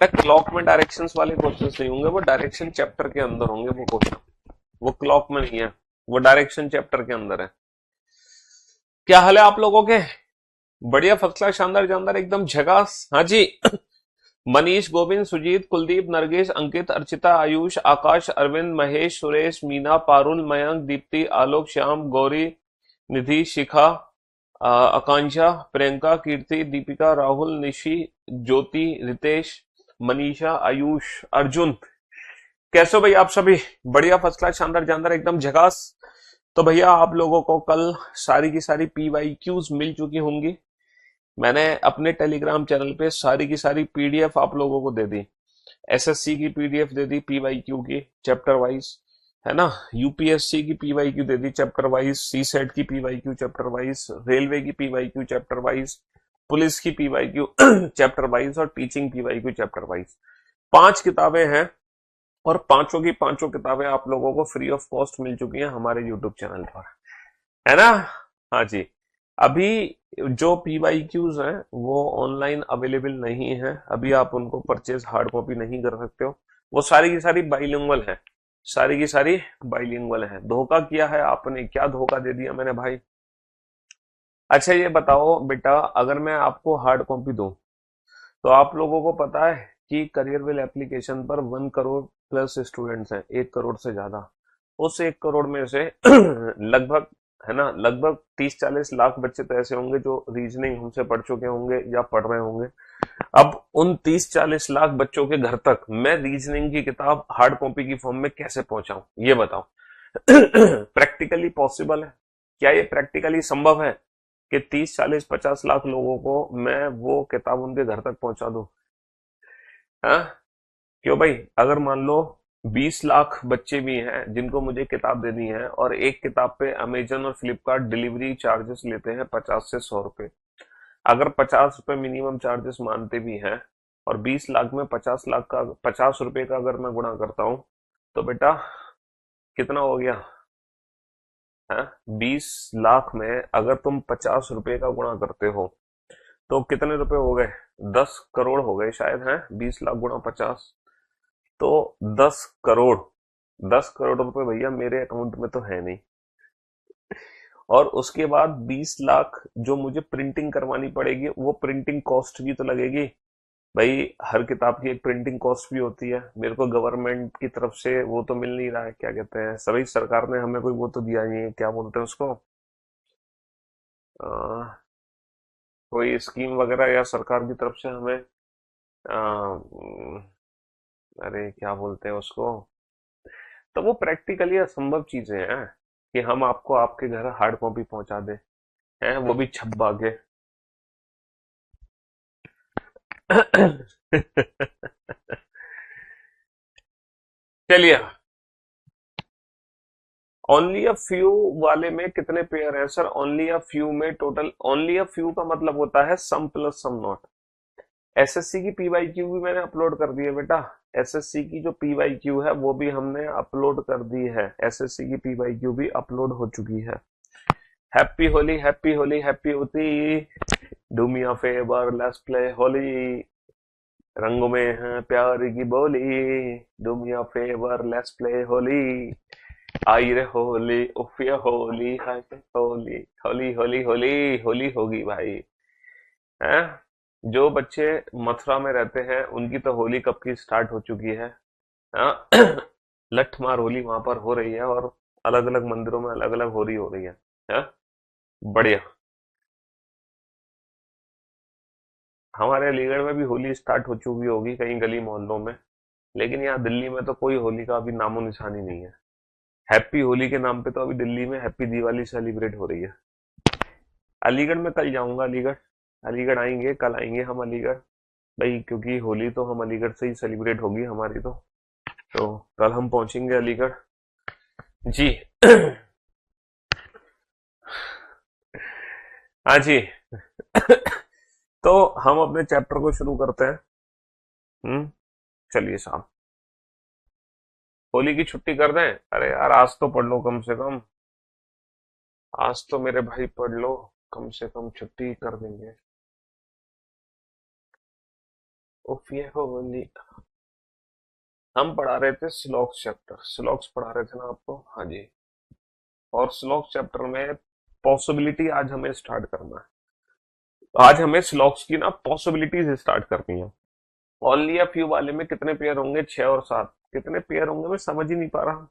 बेटा क्लॉक में डायरेक्शंस वाले क्वेश्चंस नहीं होंगे, वो डायरेक्शन चैप्टर के अंदर होंगे वो क्वेश्चन। वो क्लॉक में नहीं है, वो डायरेक्शन चैप्टर के अंदर है। क्या हाल है आप लोगों के? बढ़िया, फर्स्ट क्लास, शानदार जानदार, एकदम झकास। हाँ जी। मनीष, गोविंद, सुजीत, कुलदीप, नरगिस, अंकित, अर्चिता, आयुष, आकाश, अरविंद, महेश, सुरेश, मीना, पारुल, मयंक, दीप्ति, आलोक, श्याम, गौरी, निधि, शिखा, आकांक्षा, प्रियंका, कीर्ति, दीपिका, राहुल, निशी, ज्योति, रितेश, मनीषा, आयुष, अर्जुन। कैसे हो भाई आप सभी? बढ़िया, फर्स्ट क्लास, शानदार जानदार, एकदम झकास। तो भैया आप लोगों को कल सारी की सारी पीवाईक्यूज मिल चुकी होंगी। मैंने अपने टेलीग्राम चैनल पे सारी की सारी पीडीएफ आप लोगों को दे दी। एसएससी की पीडीएफ दे दी पीवाईक्यू की चैप्टर वाइज, है ना। यूपीएससी की पीवाईक्यू दे दी चैप्टर वाइज, सी सेट की पीवाईक्यू चैप्टर वाइज, रेलवे की पीवाईक्यू चैप्टर वाइज, पुलिस की पीवाईक्यू चैप्टर वाइज और टीचिंग पीवाईक्यू चैप्टर वाइज। 5 किताबें हैं और पांचों की पांचों किताबें आप लोगों को फ्री ऑफ कॉस्ट मिल चुकी हैं हमारे यूट्यूब चैनल पर, है ना। हाँ जी। अभी जो पीवाईक्यूज हैं वो ऑनलाइन अवेलेबल नहीं है, अभी आप उनको परचेज हार्ड कॉपी नहीं कर सकते हो। वो सारी की सारी बाइलिंगुअल है, सारी की सारी बाइलिंगुअल है। धोखा किया है आपने, क्या धोखा दे दिया मैंने भाई। अच्छा ये बताओ बेटा, अगर मैं आपको हार्ड कॉपी दूं तो आप लोगों को पता है कि करियरविल एप्लीकेशन पर 1 करोड़ प्लस स्टूडेंट्स हैं, 1 करोड़ से ज्यादा। उस 1 करोड़ में से लगभग, है ना, लगभग 30-40 लाख बच्चे तो ऐसे होंगे जो रीजनिंग हमसे पढ़ चुके होंगे या पढ़ रहे होंगे। अब उन 30-40 लाख बच्चों के घर तक मैं रीजनिंग की किताब हार्ड कॉपी की फॉर्म में कैसे पहुंचाऊं, ये बताओ। प्रैक्टिकली पॉसिबल है? क्या ये प्रैक्टिकली संभव है कि 30-40-50 लाख लोगों को मैं वो किताब उनके घर तक पहुंचा दूं? हाँ, क्यों भाई? अगर मान लो 20 लाख बच्चे भी हैं जिनको मुझे किताब देनी है और एक किताब पे अमेजन और फ्लिपकार्ट डिलीवरी चार्जेस लेते हैं 50 से 100 रुपए। अगर 50 रुपए मिनिमम चार्जेस मानते भी हैं और 20 लाख में 50 लाख का 50 रुपए का अगर मैं गुणा करता हूं तो बेटा कितना हो गया है? 20 लाख में अगर तुम 50 रुपए का गुणा करते हो तो कितने रुपए हो गए? 10 करोड़ हो गए शायद, हैं? 20 लाख गुणा 50 तो 10 करोड़। 10 करोड़ रुपए भैया मेरे अकाउंट में तो है नहीं। और उसके बाद 20 लाख जो मुझे प्रिंटिंग करवानी पड़ेगी, वो प्रिंटिंग कॉस्ट भी तो लगेगी भाई। हर किताब की एक प्रिंटिंग कॉस्ट भी होती है। मेरे को गवर्नमेंट की तरफ से वो तो मिल नहीं रहा है, क्या कहते हैं, सभी सरकार ने हमें कोई वो तो दिया नहीं है, क्या बोलते हैं उसको, अ, कोई स्कीम वगैरह या सरकार की तरफ से हमें, अरे क्या बोलते हैं उसको। तो वो प्रैक्टिकली असंभव चीजें हैं कि हम आपको आपके घर हार्ड कॉपी पहुंचा दें, हैं, वो भी छपवा के। चलिए, ओनली अ फ्यू वाले में कितने पेयर है सर? ओनली अ फ्यू में टोटल, ओनली अ फ्यू का मतलब होता है सम प्लस सम नॉट। एसएससी की पीवाईक्यू भी मैंने अपलोड कर दी है बेटा। एसएससी की जो पीवाईक्यू है वो भी हमने अपलोड कर दी है, एसएससी की पीवाईक्यू भी अपलोड हो चुकी है। Happy Holi, happy Holi, happy होती। Do me a favour, let's play Holi. रंगों में है प्यार की बोली। Do me a favour, let's play Holi. आई रे होली, उफ ये होली, हाय रे होली। होली होली होली, होली होगी भाई, हैं। जो बच्चे मथुरा में रहते हैं उनकी तो होली कब की स्टार्ट हो चुकी है। हाँ। लठ मार होली वहां पर हो रही है और अलग अलग मंदिरों में अलग अलग होली हो रही है। हाँ? बढ़िया। हमारे अलीगढ़ में भी होली स्टार्ट हो चुकी होगी कहीं गली मोहल्लों में, लेकिन यहाँ दिल्ली में तो कोई होली का अभी नामो निशानी नहीं है। हैप्पी होली के नाम पे तो अभी दिल्ली में हैप्पी दिवाली सेलिब्रेट हो रही है। अलीगढ़ में कल जाऊंगा, अलीगढ़। अलीगढ़ आएंगे, कल आएंगे हम अलीगढ़ भाई, क्योंकि होली तो हम अलीगढ़ से ही सेलिब्रेट होगी हमारी तो कल हम पहुंचेंगे अलीगढ़ जी। हाँ जी। तो हम अपने चैप्टर को शुरू करते हैं। चलिए साहब, होली की छुट्टी कर दें? अरे यार आज तो पढ़ लो कम से कम, आज तो मेरे भाई पढ़ लो, कम से कम छुट्टी कर देंगे। उफ ये हो बोली। हम पढ़ा रहे थे स्लॉक्स चैप्टर, स्लॉक्स पढ़ा रहे थे ना आपको, हाँ जी। और स्लॉक्स चैप्टर में पॉसिबिलिटी आज हमें स्टार्ट करना है। आज हमें स्लॉक्स की ना पॉसिबिलिटीज स्टार्ट करनी है। ओनली अ फ्यू वाले में कितने पेयर होंगे, 6 और 7। कितने पेयर होंगे मैं समझ ही नहीं पा रहा।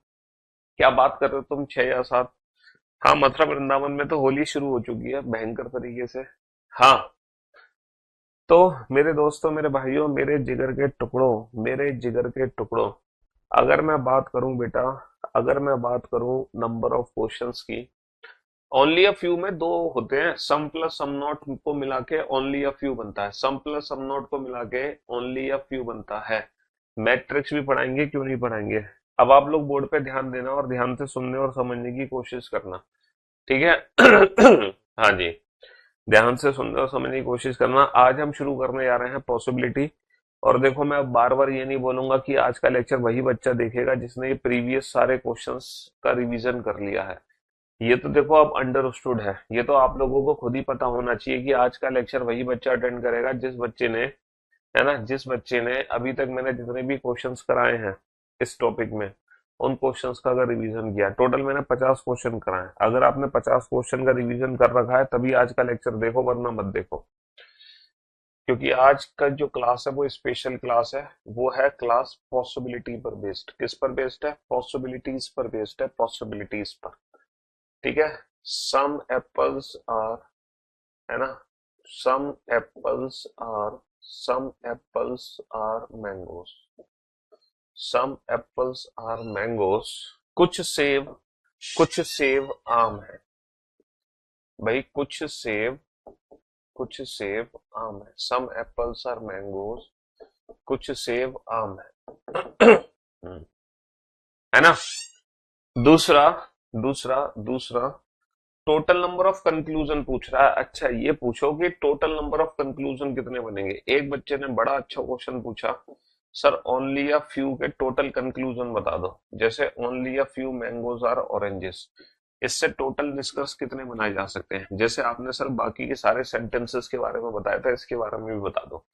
क्या बात कर रहे हो तुम, 6 या 7? हाँ, मथुरा वृंदावन में तो होली शुरू हो चुकी है भयंकर तरीके से। हाँ, तो मेरे दोस्तों, मेरे भाइयों, मेरे जिगर के टुकड़ों, मेरे जिगर के टुकड़ों, अगर मैं बात करूं बेटा, अगर मैं बात करूं नंबर ऑफ क्वेश्चंस की, ओनली अ फ्यू में दो होते हैं। सम प्लस सम नॉट को मिला के ओनली अ फ्यू बनता है। सम प्लस सम नॉट को मिला के ओनली अ फ्यू बनता है। मैट्रिक्स भी पढ़ाएंगे, क्यों नहीं पढ़ाएंगे। अब आप लोग बोर्ड पे ध्यान देना और ध्यान से सुनने और समझने की कोशिश करना, ठीक है। हाँ जी, ध्यान से सुनने और समझने की कोशिश करना। आज हम शुरू करने जा रहे हैं पॉसिबिलिटी। और देखो, मैं अब बार बार ये नहीं बोलूंगा कि आज का लेक्चर वही बच्चा देखेगा जिसने ये प्रीवियस सारे क्वेश्चंस का रिवीजन कर लिया है। ये तो देखो अब अंडरस्टूड है, ये तो आप लोगों को खुद ही पता होना चाहिए कि आज का लेक्चर वही बच्चा अटेंड करेगा जिस बच्चे ने, है ना, जिस बच्चे ने अभी तक मैंने जितने भी क्वेश्चंस कराए हैं इस टॉपिक में, उन क्वेश्चंस का अगर रिवीजन किया। टोटल मैंने 50 क्वेश्चन कराए। अगर आपने 50 क्वेश्चन का रिवीजन कर रखा है तभी आज का लेक्चर देखो, वरना मत देखो। क्योंकि आज का जो क्लास है वो स्पेशल क्लास है। वो है क्लास पॉसिबिलिटी पर बेस्ड। किस पर बेस्ड है? पॉसिबिलिटीज पर बेस्ड है, पॉसिबिलिटीज पर। ठीक है। सम एप्पल्स आर, है ना, some apples are, some apples are mangoes, some apples are mangoes. कुछ सेब आम है। भाई कुछ सेब आम है। सम एप्पल्स आर मैंगोस, कुछ सेब आम है। है ना। दूसरा दूसरा दूसरा टोटल नंबर ऑफ कंक्लूजन पूछ रहा है। अच्छा, ये पूछो कि टोटल नंबर ऑफ कंक्लूजन कितने बनेंगे। एक बच्चे ने बड़ा अच्छा क्वेश्चन पूछा, सर ओनली अ फ्यू के टोटल कंक्लूजन बता दो। जैसे only a few mangoes are oranges, इससे टोटल निष्कर्ष कितने बनाए जा सकते हैं। जैसे आपने सर बाकी के सारे सेंटेंसेस के बारे में बताया था, इसके बारे में भी बता दो।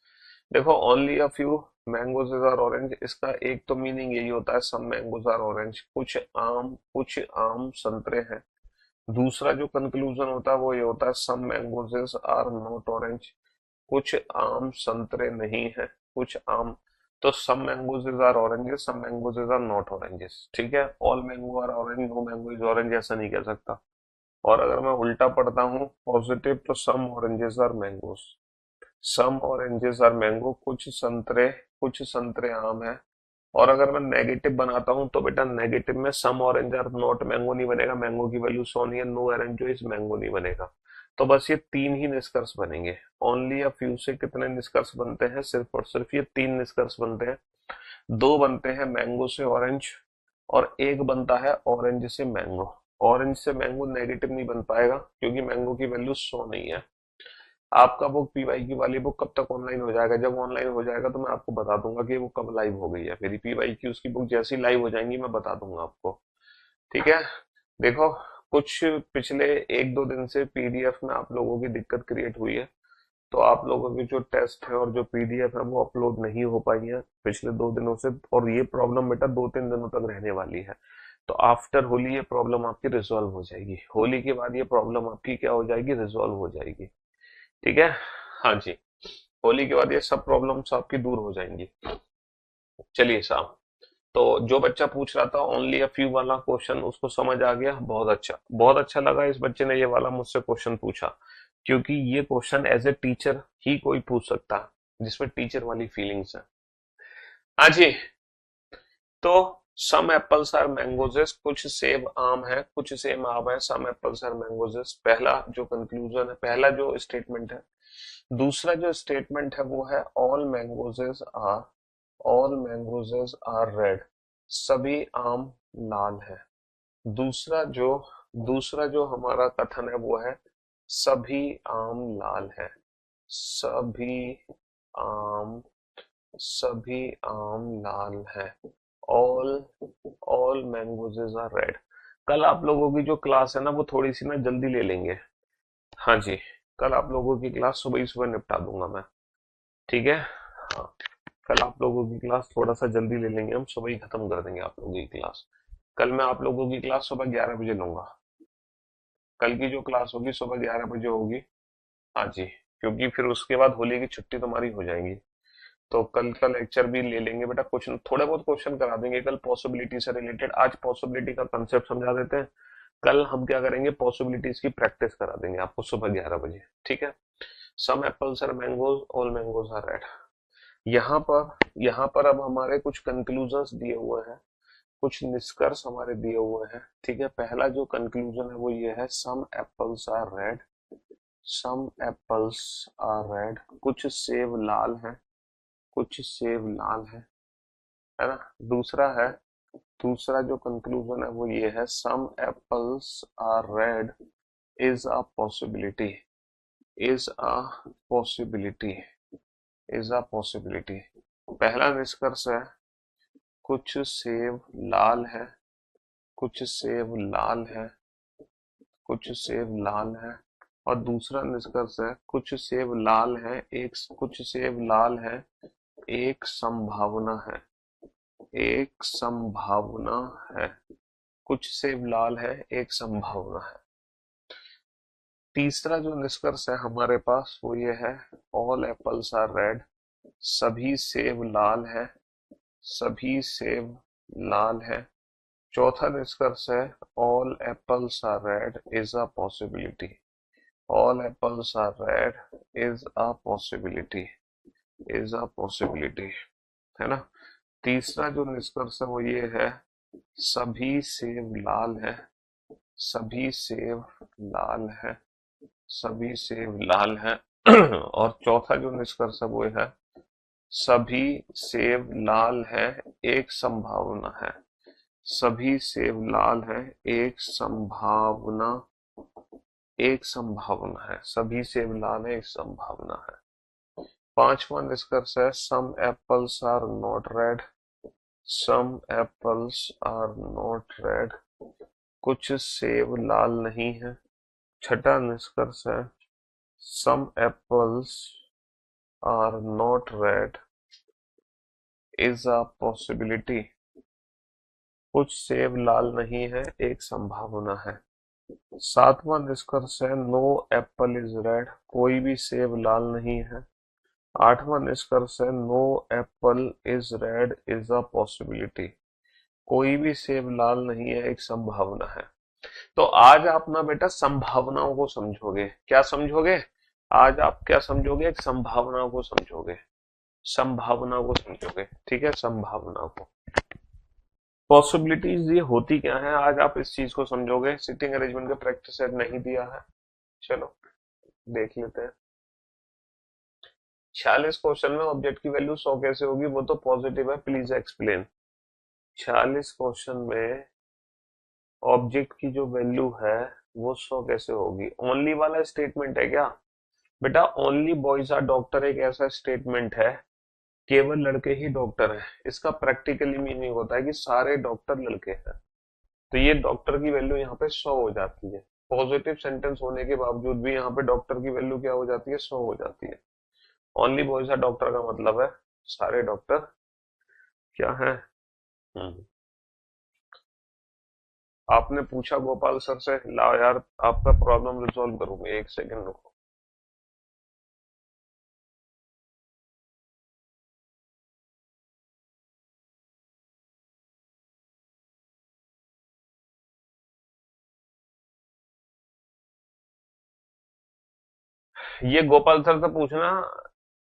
देखो, only a few mangoes are orange, इसका एक तो मीनिंग यही होता है सम मैंगोज आर ऑरेंज, कुछ आम संतरे हैं। दूसरा जो कंक्लूजन होता है वो ये होता है some mangoes are not orange, कुछ आम संतरे नहीं है, कुछ आम। तो some mangoes are oranges, some mangoes are not oranges. ठीक है। All mango are orange, no mango is orange, ऐसा नहीं कह सकता। और अगर मैं उल्टा पढ़ता हूँ पॉजिटिव, तो some oranges are mangoes, some oranges are mango, कुछ संतरे आम है। और अगर मैं नेगेटिव बनाता हूं तो बेटा नेगेटिव में some orange are not mango नहीं बनेगा, मैंगो की वैल्यू 100 नहीं है, नो ऑरेंज जो इस मैंगो नहीं बनेगा। तो बस ये तीन ही निष्कर्ष बनेंगे। ओनली अ फ्यू से कितने निष्कर्ष बनते हैं? सिर्फ और सिर्फ ये तीन निष्कर्ष बनते हैं। दो बनते हैं मैंगो से ऑरेंज, और एक बनता है ऑरेंज से मैंगो। ऑरेंज से मैंगो नेगेटिव नहीं बन पाएगा क्योंकि मैंगो की वैल्यू 100 नहीं है। आपका बुक पीवाई की वाली बुक कब तक ऑनलाइन हो जाएगा? जब ऑनलाइन हो जाएगा तो मैं आपको बता दूंगा कि वो कब लाइव हो गई है। मेरी पीवाई की उसकी बुक जैसी लाइव हो जाएंगी मैं बता दूंगा आपको। ठीक है। देखो, कुछ पिछले 1-2 दिन से पीडीएफ में आप लोगों की दिक्कत क्रिएट हुई है। तो आप लोगों की जो टेस्ट है और जो पीडीएफ है वो अपलोड नहीं हो पाई है पिछले 2 दिनों से। और ये प्रॉब्लम बेटा 2-3 दिनों तक रहने वाली है। तो आफ्टर होली ये प्रॉब्लम आपकी रिजॉल्व हो जाएगी। होली के बाद ये प्रॉब्लम आपकी क्या हो जाएगी? रिजॉल्व हो जाएगी। ठीक है। हाँ जी, होली के बाद ये सब प्रॉब्लम्स आपकी दूर हो जाएंगी। चलिए साहब, तो जो बच्चा पूछ रहा था ओनली अ फ्यू वाला क्वेश्चन, उसको समझ आ गया। बहुत अच्छा, बहुत अच्छा लगा इस बच्चे ने ये वाला मुझसे क्वेश्चन पूछा, क्योंकि ये क्वेश्चन एज ए टीचर ही कोई पूछ सकता है जिसमें टीचर वाली फीलिंग्स है। हाँ जी। तो सम एप्पल्स आर मैंगोजेस, कुछ सेब आम है, कुछ सेब आम है, सम एप्पल्स आर मैंगोजेस, पहला जो कंक्लूजन है, पहला जो स्टेटमेंट है। दूसरा जो स्टेटमेंट है वो है ऑल मैंगोजेस आर रेड, सभी आम लाल है। दूसरा जो दूसरा जो हमारा कथन है वो है सभी आम लाल है, सभी आम सभी आम लाल है। All all mangoes are red. कल आप लोगों की जो क्लास है ना वो थोड़ी सी ना जल्दी ले लेंगे। हाँ जी, कल आप लोगों की क्लास सुबह ही सुबह निपटा दूंगा मैं। ठीक है। हाँ। कल आप लोगों की क्लास थोड़ा सा जल्दी ले लेंगे, हम सुबह ही खत्म कर देंगे आप लोगों की क्लास। कल मैं आप लोगों की क्लास सुबह 11 बजे लूंगा। कल की जो क्लास होगी सुबह 11 बजे होगी। हाँ जी, क्योंकि फिर उसके बाद होली की छुट्टी तुम्हारी हो जाएगी। तो कल का लेक्चर भी ले लेंगे बेटा, कुछ थोड़े बहुत क्वेश्चन करा देंगे कल पॉसिबिलिटी से रिलेटेड। आज पॉसिबिलिटी का कंसेप्ट समझा देते हैं, कल हम क्या करेंगे, पॉसिबिलिटीज की प्रैक्टिस करा देंगे आपको सुबह 11 बजे, ठीक है। Some apples are mangoes, all mangoes are red. यहाँ पर अब हमारे कुछ कंक्लूजन्स दिए हुए हैं, कुछ निष्कर्ष हमारे दिए हुए हैं, ठीक है। पहला जो कंक्लूजन है वो ये है, some apples are red, some apples are red, कुछ सेब लाल हैं, कुछ सेब लाल है ना। दूसरा जो कंक्लूजन है वो ये है, some apples are red is a possibility, is a possibility, is a possibility. पहला निष्कर्ष है, कुछ सेब लाल है, कुछ सेब लाल है, कुछ सेब लाल है। और दूसरा निष्कर्ष है, कुछ सेब लाल है, कुछ सेब लाल है, एक संभावना है, एक संभावना है। कुछ सेब लाल है, एक संभावना है। तीसरा जो निष्कर्ष है हमारे पास वो ये है, ऑल एप्पल्स आर रेड, सभी सेब लाल है, सभी सेब लाल है। चौथा निष्कर्ष है, all apples are red is a possibility, all apples are red is a possibility, is a possibility, है ना। तीसरा जो निष्कर्ष है वो ये है, सभी सेब लाल है, सभी सेब लाल है, सभी सेब लाल है। और चौथा जो निष्कर्ष है वो है, सभी सेब लाल है, एक संभावना है, सभी सेब लाल है, एक संभावना, एक संभावना है, सभी सेब लाल है, एक संभावना है। पांचवा निष्कर्ष है, some apples are not red, some apples are not red, कुछ सेब लाल नहीं है। छठा निष्कर्ष है, some apples are not red is a possibility, कुछ सेब लाल नहीं है, एक संभावना है। सातवां निष्कर्ष है, नो एप्पल इज रेड, कोई भी सेब लाल नहीं है। आठवां निष्कर्ष है, no apple is red is a possibility, कोई भी सेब लाल नहीं है, एक संभावना है। तो आज आप ना बेटा संभावनाओं को समझोगे। क्या समझोगे? आज आप क्या समझोगे? एक संभावनाओं को समझोगे, संभावनाओं को समझोगे, ठीक है, संभावनाओं को। पॉसिबिलिटीज ये होती क्या है, आज आप इस चीज को समझोगे। सिटिंग अरेंजमेंट का प्रैक्टिस सेट नहीं दिया है, चलो देख लेते हैं। 46 क्वेश्चन में ऑब्जेक्ट की वैल्यू 100 कैसे होगी, वो तो पॉजिटिव है, प्लीज एक्सप्लेन। 46 क्वेश्चन में ऑब्जेक्ट की जो वैल्यू है वो 100 कैसे होगी? ओनली वाला स्टेटमेंट है क्या बेटा? ओनली बॉयज आर डॉक्टर एक ऐसा स्टेटमेंट है, केवल लड़के ही डॉक्टर हैं। इसका प्रैक्टिकली मीनिंग होता है कि सारे डॉक्टर लड़के हैं। तो ये डॉक्टर की वैल्यू यहाँ पे 100 हो जाती है। पॉजिटिव सेंटेंस होने के बावजूद भी यहाँ पे डॉक्टर की वैल्यू क्या हो जाती है? 100 हो जाती है। ओनली बॉयज आर डॉक्टर का मतलब है सारे डॉक्टर क्या है? आपने पूछा गोपाल सर से, लाओ यार आपका प्रॉब्लम रिजॉल्व करूंगा, एक सेकंड रुको। ये गोपाल सर से पूछना,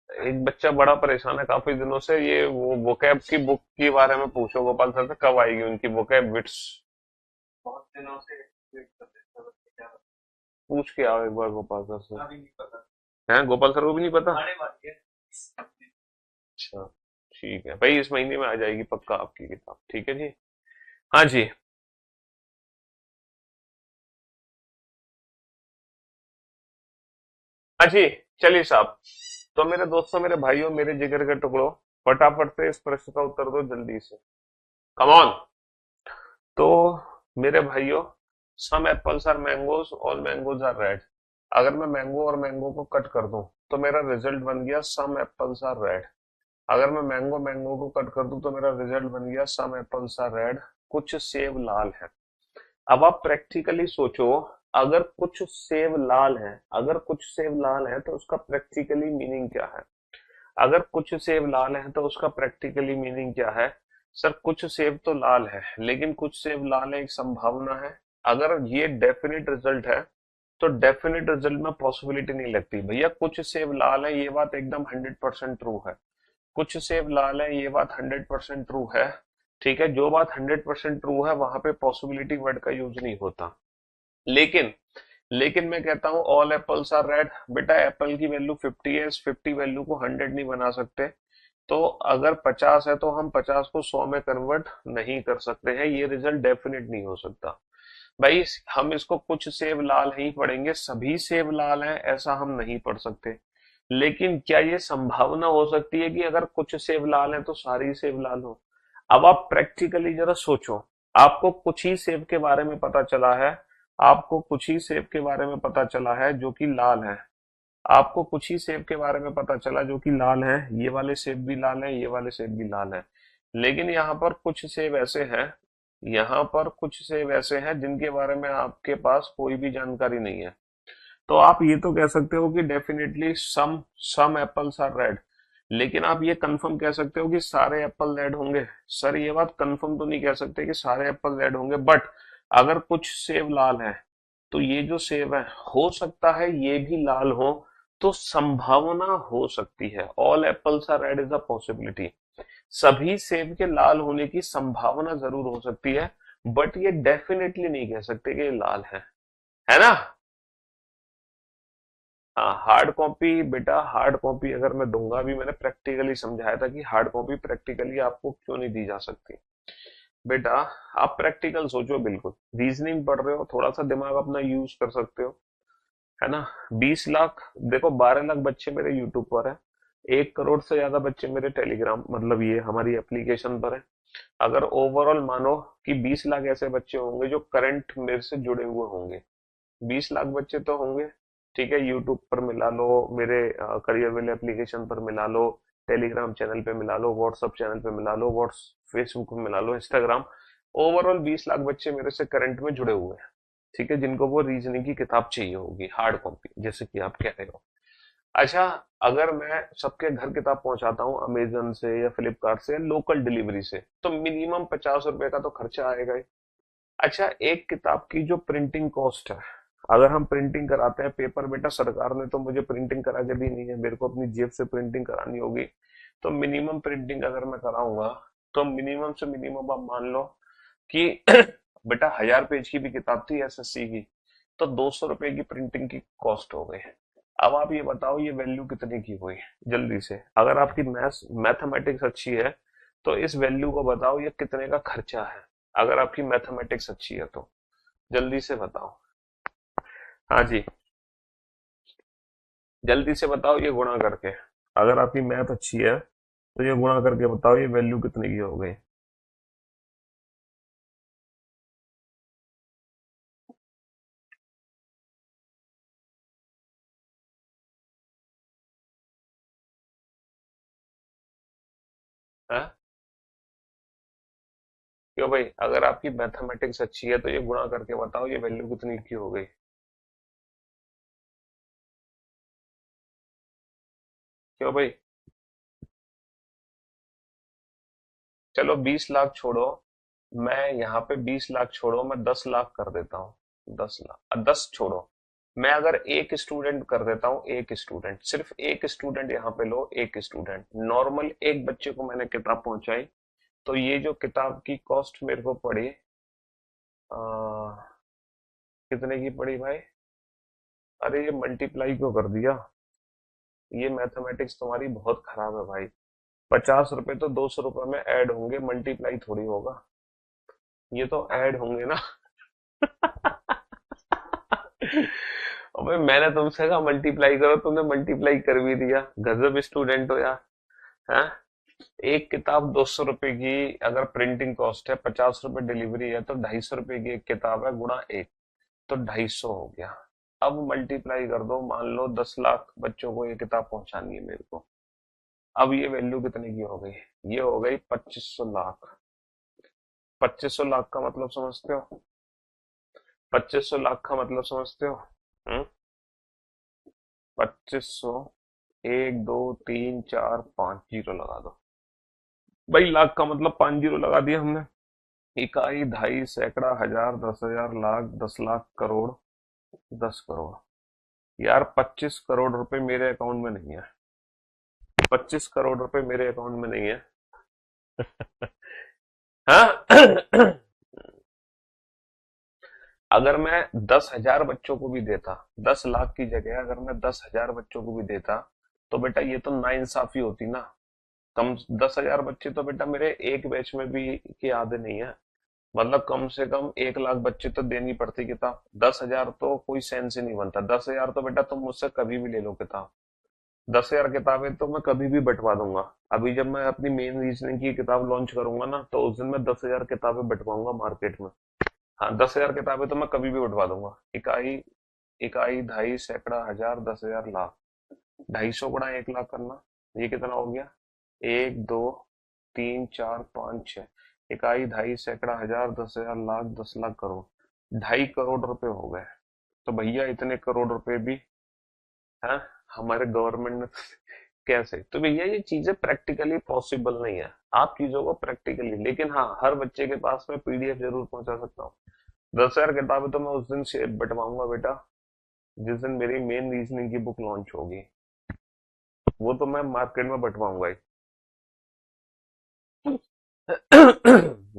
एक बच्चा बड़ा परेशान है काफी दिनों से, ये वो वोकैब की बुक के बारे में पूछो गोपाल सर से, कब आएगी उनकी वोकैब विट्स। बहुत दिनों से वेट कर रहे हैं, क्या पूछ के आओ एक बार गोपाल सर से। अभी नहीं पता है, गोपाल सर को भी नहीं पता? अच्छा, ठीक है भाई, इस महीने में आ जाएगी पक्का आपकी किताब, ठीक है जी। हाँ जी, हाँ जी, चलिए साहब। तो मेरे दोस्तों, मेरे भाइयों, मेरे जिगर के टुकड़ों, फटाफट से इस प्रश्न का उत्तर दो जल्दी से, कम ऑन। तो मेरे भाइयों, some apples are mangoes, all mangoes are red. अगर मैं मैंगो और मैंगो को कट कर दूं तो मेरा रिजल्ट बन गया, सम एप्पल्स आर रेड। अगर मैं मैंगो मैंगो को कट कर दूं तो मेरा रिजल्ट बन गया सम एप्पल्स आर रेड, कुछ सेब लाल है। अब आप प्रैक्टिकली सोचो, अगर कुछ सेब लाल है, अगर कुछ सेब लाल है तो उसका प्रैक्टिकली मीनिंग क्या है? अगर कुछ सेब लाल है तो उसका प्रैक्टिकली मीनिंग क्या है? सर कुछ सेब तो लाल है, लेकिन कुछ सेब लाल है एक संभावना है। अगर ये डेफिनेट रिजल्ट है तो डेफिनेट रिजल्ट में पॉसिबिलिटी नहीं लगती भैया। कुछ सेब लाल है ये बात एकदम 100% ट्रू है, कुछ सेब लाल है ये बात 100% ट्रू है। ठीक है, जो बात 100% ट्रू है वहां पे पॉसिबिलिटी वर्ड का यूज नहीं होता। लेकिन लेकिन मैं कहता हूं ऑल एप्पल्स आर रेड। बेटा एप्पल की वैल्यू 50 है, इस 50 वैल्यू को 100 नहीं बना सकते। तो अगर 50 है तो हम 50 को 100 में कन्वर्ट नहीं कर सकते हैं, ये रिजल्ट डेफिनेट नहीं हो सकता। भाई हम इसको कुछ सेब लाल ही पढ़ेंगे, सभी सेब लाल हैं ऐसा हम नहीं पढ़ सकते। लेकिन क्या ये संभावना हो सकती है कि अगर कुछ सेब लाल है तो सारी सेब लाल हो? अब आप प्रैक्टिकली जरा सोचो, आपको कुछ ही सेब के बारे में पता चला है, आपको कुछ ही सेब के बारे में पता चला है जो कि लाल है, आपको कुछ ही सेब के बारे में पता चला जो कि लाल है, ये वाले सेब भी लाल है, ये वाले सेब भी लाल है। लेकिन यहाँ पर कुछ सेब ऐसे हैं, यहाँ पर कुछ सेब ऐसे हैं जिनके बारे में आपके पास कोई भी जानकारी नहीं है। तो आप ये तो कह सकते हो कि definitely some some apples are red, लेकिन आप ये कंफर्म कह सकते हो कि सारे एप्पल रेड होंगे? सर ये बात कंफर्म तो नहीं कह सकते कि सारे एप्पल रेड होंगे, बट अगर कुछ सेब लाल है तो ये जो सेब है हो सकता है ये भी लाल हो, तो संभावना हो सकती है। All apples are red is a possibility, सभी सेब के लाल होने की संभावना जरूर हो सकती है, बट ये डेफिनेटली नहीं कह सकते कि ये लाल है ना? हाँ हार्ड कॉपी बेटा, हार्ड कॉपी अगर मैं दूंगा, भी मैंने प्रैक्टिकली समझाया था कि हार्ड कॉपी प्रैक्टिकली आपको क्यों नहीं दी जा सकती। बेटा आप प्रैक्टिकल सोचो, बिल्कुल रीजनिंग पढ़ रहे हो, थोड़ा सा दिमाग अपना यूज कर सकते हो, है ना? 20 लाख, देखो 12 लाख बच्चे मेरे यूट्यूब पर है, 1 करोड़ से ज्यादा बच्चे मेरे टेलीग्राम मतलब ये हमारी एप्लीकेशन पर है। अगर ओवरऑल मानो कि 20 लाख ऐसे बच्चे होंगे जो करंट मेरे से जुड़े हुए होंगे, 20 लाख बच्चे तो होंगे। ठीक है, यूट्यूब पर मिला लो, मेरे करियर वेल एप्लीकेशन पर मिला लो, टेलीग्राम चैनल पे मिला लो, व्हाट्सअप चैनल पे मिला लो, व्हाट्स फेसबुक पे मिला लो, इंस्टाग्राम, ओवरऑल 20 लाख बच्चे मेरे से करंट में जुड़े हुए हैं। ठीक है, जिनको वो रीजनिंग की किताब चाहिए होगी हार्ड कॉपी, जैसे कि आप कह रहे हो। अच्छा, अगर मैं सबके घर किताब पहुंचाता हूँ अमेजन से या फ्लिपकार्ट से, लोकल डिलीवरी से, तो मिनिमम 50 रुपए का तो खर्चा आएगा ही। अच्छा, एक किताब की जो प्रिंटिंग कॉस्ट है, अगर हम प्रिंटिंग कराते हैं पेपर, बेटा सरकार ने तो मुझे प्रिंटिंग करा के दी नहीं है, मेरे को अपनी जेब से प्रिंटिंग करानी होगी। तो मिनिमम प्रिंटिंग अगर मैं कराऊंगा तो मिनिमम से मिनिमम आप मान लो कि बेटा 1000 पेज की भी किताब थी एसएससी की, तो 200 रुपए की प्रिंटिंग की कॉस्ट हो गई। अब आप ये बताओ ये वैल्यू कितने की हुई? जल्दी से, अगर आपकी मैथमेटिक्स अच्छी है तो इस वैल्यू को बताओ ये कितने का खर्चा है, अगर आपकी मैथमेटिक्स अच्छी है तो जल्दी से बताओ। हाँ जी, जल्दी से बताओ ये गुणा करके, अगर आपकी मैथ अच्छी है तो ये गुणा करके बताओ ये वैल्यू कितने की हो गई? है? क्यों भाई, अगर आपकी मैथमेटिक्स अच्छी है तो ये गुणा करके बताओ ये वैल्यू कितनी की हो गई? क्यों भाई? चलो 20 लाख छोड़ो, मैं यहाँ पे 20 लाख छोड़ो, मैं 10 लाख कर देता हूँ, 10 लाख, 10 छोड़ो, मैं अगर एक स्टूडेंट कर देता हूँ, एक स्टूडेंट, सिर्फ एक स्टूडेंट यहाँ पे लो, एक स्टूडेंट नॉर्मल एक बच्चे को मैंने किताब पहुंचाई, तो ये जो किताब की कॉस्ट मेरे को पड़ी, कितने की पड़ी भाई? अरे ये मल्टीप्लाई क्यों कर दिया? ये मैथमेटिक्स तुम्हारी बहुत खराब है भाई। 50 रुपए तो 200 रुपए में ऐड होंगे, मल्टीप्लाई थोड़ी होगा, ये तो ऐड होंगे ना। अबे मैंने तुमसे कहा मल्टीप्लाई करो, तुमने मल्टीप्लाई कर भी दिया, गजब स्टूडेंट हो यार। हैं? एक किताब 200 रुपए की अगर प्रिंटिंग कॉस्ट है, 50 रुपए डिलीवरी है, तो 250 रुपए की एक किताब है, गुणा एक, तो 250 हो गया। अब मल्टीप्लाई कर दो, मान लो 10 लाख बच्चों को ये किताब पहुंचानी है मेरे को, अब ये वैल्यू कितने की हो गई? ये हो गई 2500 लाख। 2500 लाख का मतलब समझते हो? 2500 लाख का मतलब समझते हो? 2500, 1 2 3 4 5 जीरो लगा दो भाई। लाख का मतलब 5 जीरो लगा दिया हमने। इकाई, ढाई, सैकड़ा, हजार, 10,000, लाख, 10 लाख, करोड़, 10 करोड़। यार 25 करोड़ रुपए मेरे अकाउंट में नहीं है। 25 करोड़ रुपए मेरे अकाउंट में नहीं है। हाँ। अगर मैं 10,000 बच्चों को भी देता, 10 लाख की जगह अगर मैं 10,000 बच्चों को भी देता, तो बेटा ये तो नाइंसाफी होती ना। कम 10,000 बच्चे तो बेटा मेरे एक बैच में भी के आधे नहीं है। मतलब कम से कम 1 लाख बच्चे तो देनी पड़ती किताब। 10,000 तो कोई सेंस ही नहीं बनता। 10,000 तो बेटा तुम मुझसे कभी भी ले लो किताब। 10,000 किताबें तो मैं कभी भी बंटवा दूंगा। अभी जब मैं अपनी मेन रीजनिंग की किताब लॉन्च करूंगा ना, तो उस दिन मैं 10,000 किताबें बंटवाऊंगा मार्केट में। हाँ, 10,000 किताबें तो मैं कभी भी बंटवा दूंगा। इकाई, इकाई, ढाई, सैकड़ा, हजार, 10,000, लाख। 250 गुणा 1 लाख करना, ये कितना हो गया? 1 2 3 4 5 6। इकाई, ढाई, सैकड़ा, हजार, 10,000, लाख, 10 लाख, करोड़। 2.5 करोड़ रुपए हो गए। तो भैया इतने करोड़ रुपए भी है हमारे गवर्नमेंट ने कैसे? तो भैया ये चीजें प्रैक्टिकली पॉसिबल नहीं है। आप चीजों को प्रैक्टिकली, लेकिन हाँ हर बच्चे के पास मैं पीडीएफ जरूर पहुंचा सकता हूँ। 10,000 किताबें तो मैं उस दिन से बंटवाऊंगा बेटा, जिस दिन मेरी मेन रीजनिंग की बुक लॉन्च होगी। वो तो मैं मार्केट में बंटवाऊंगा ही।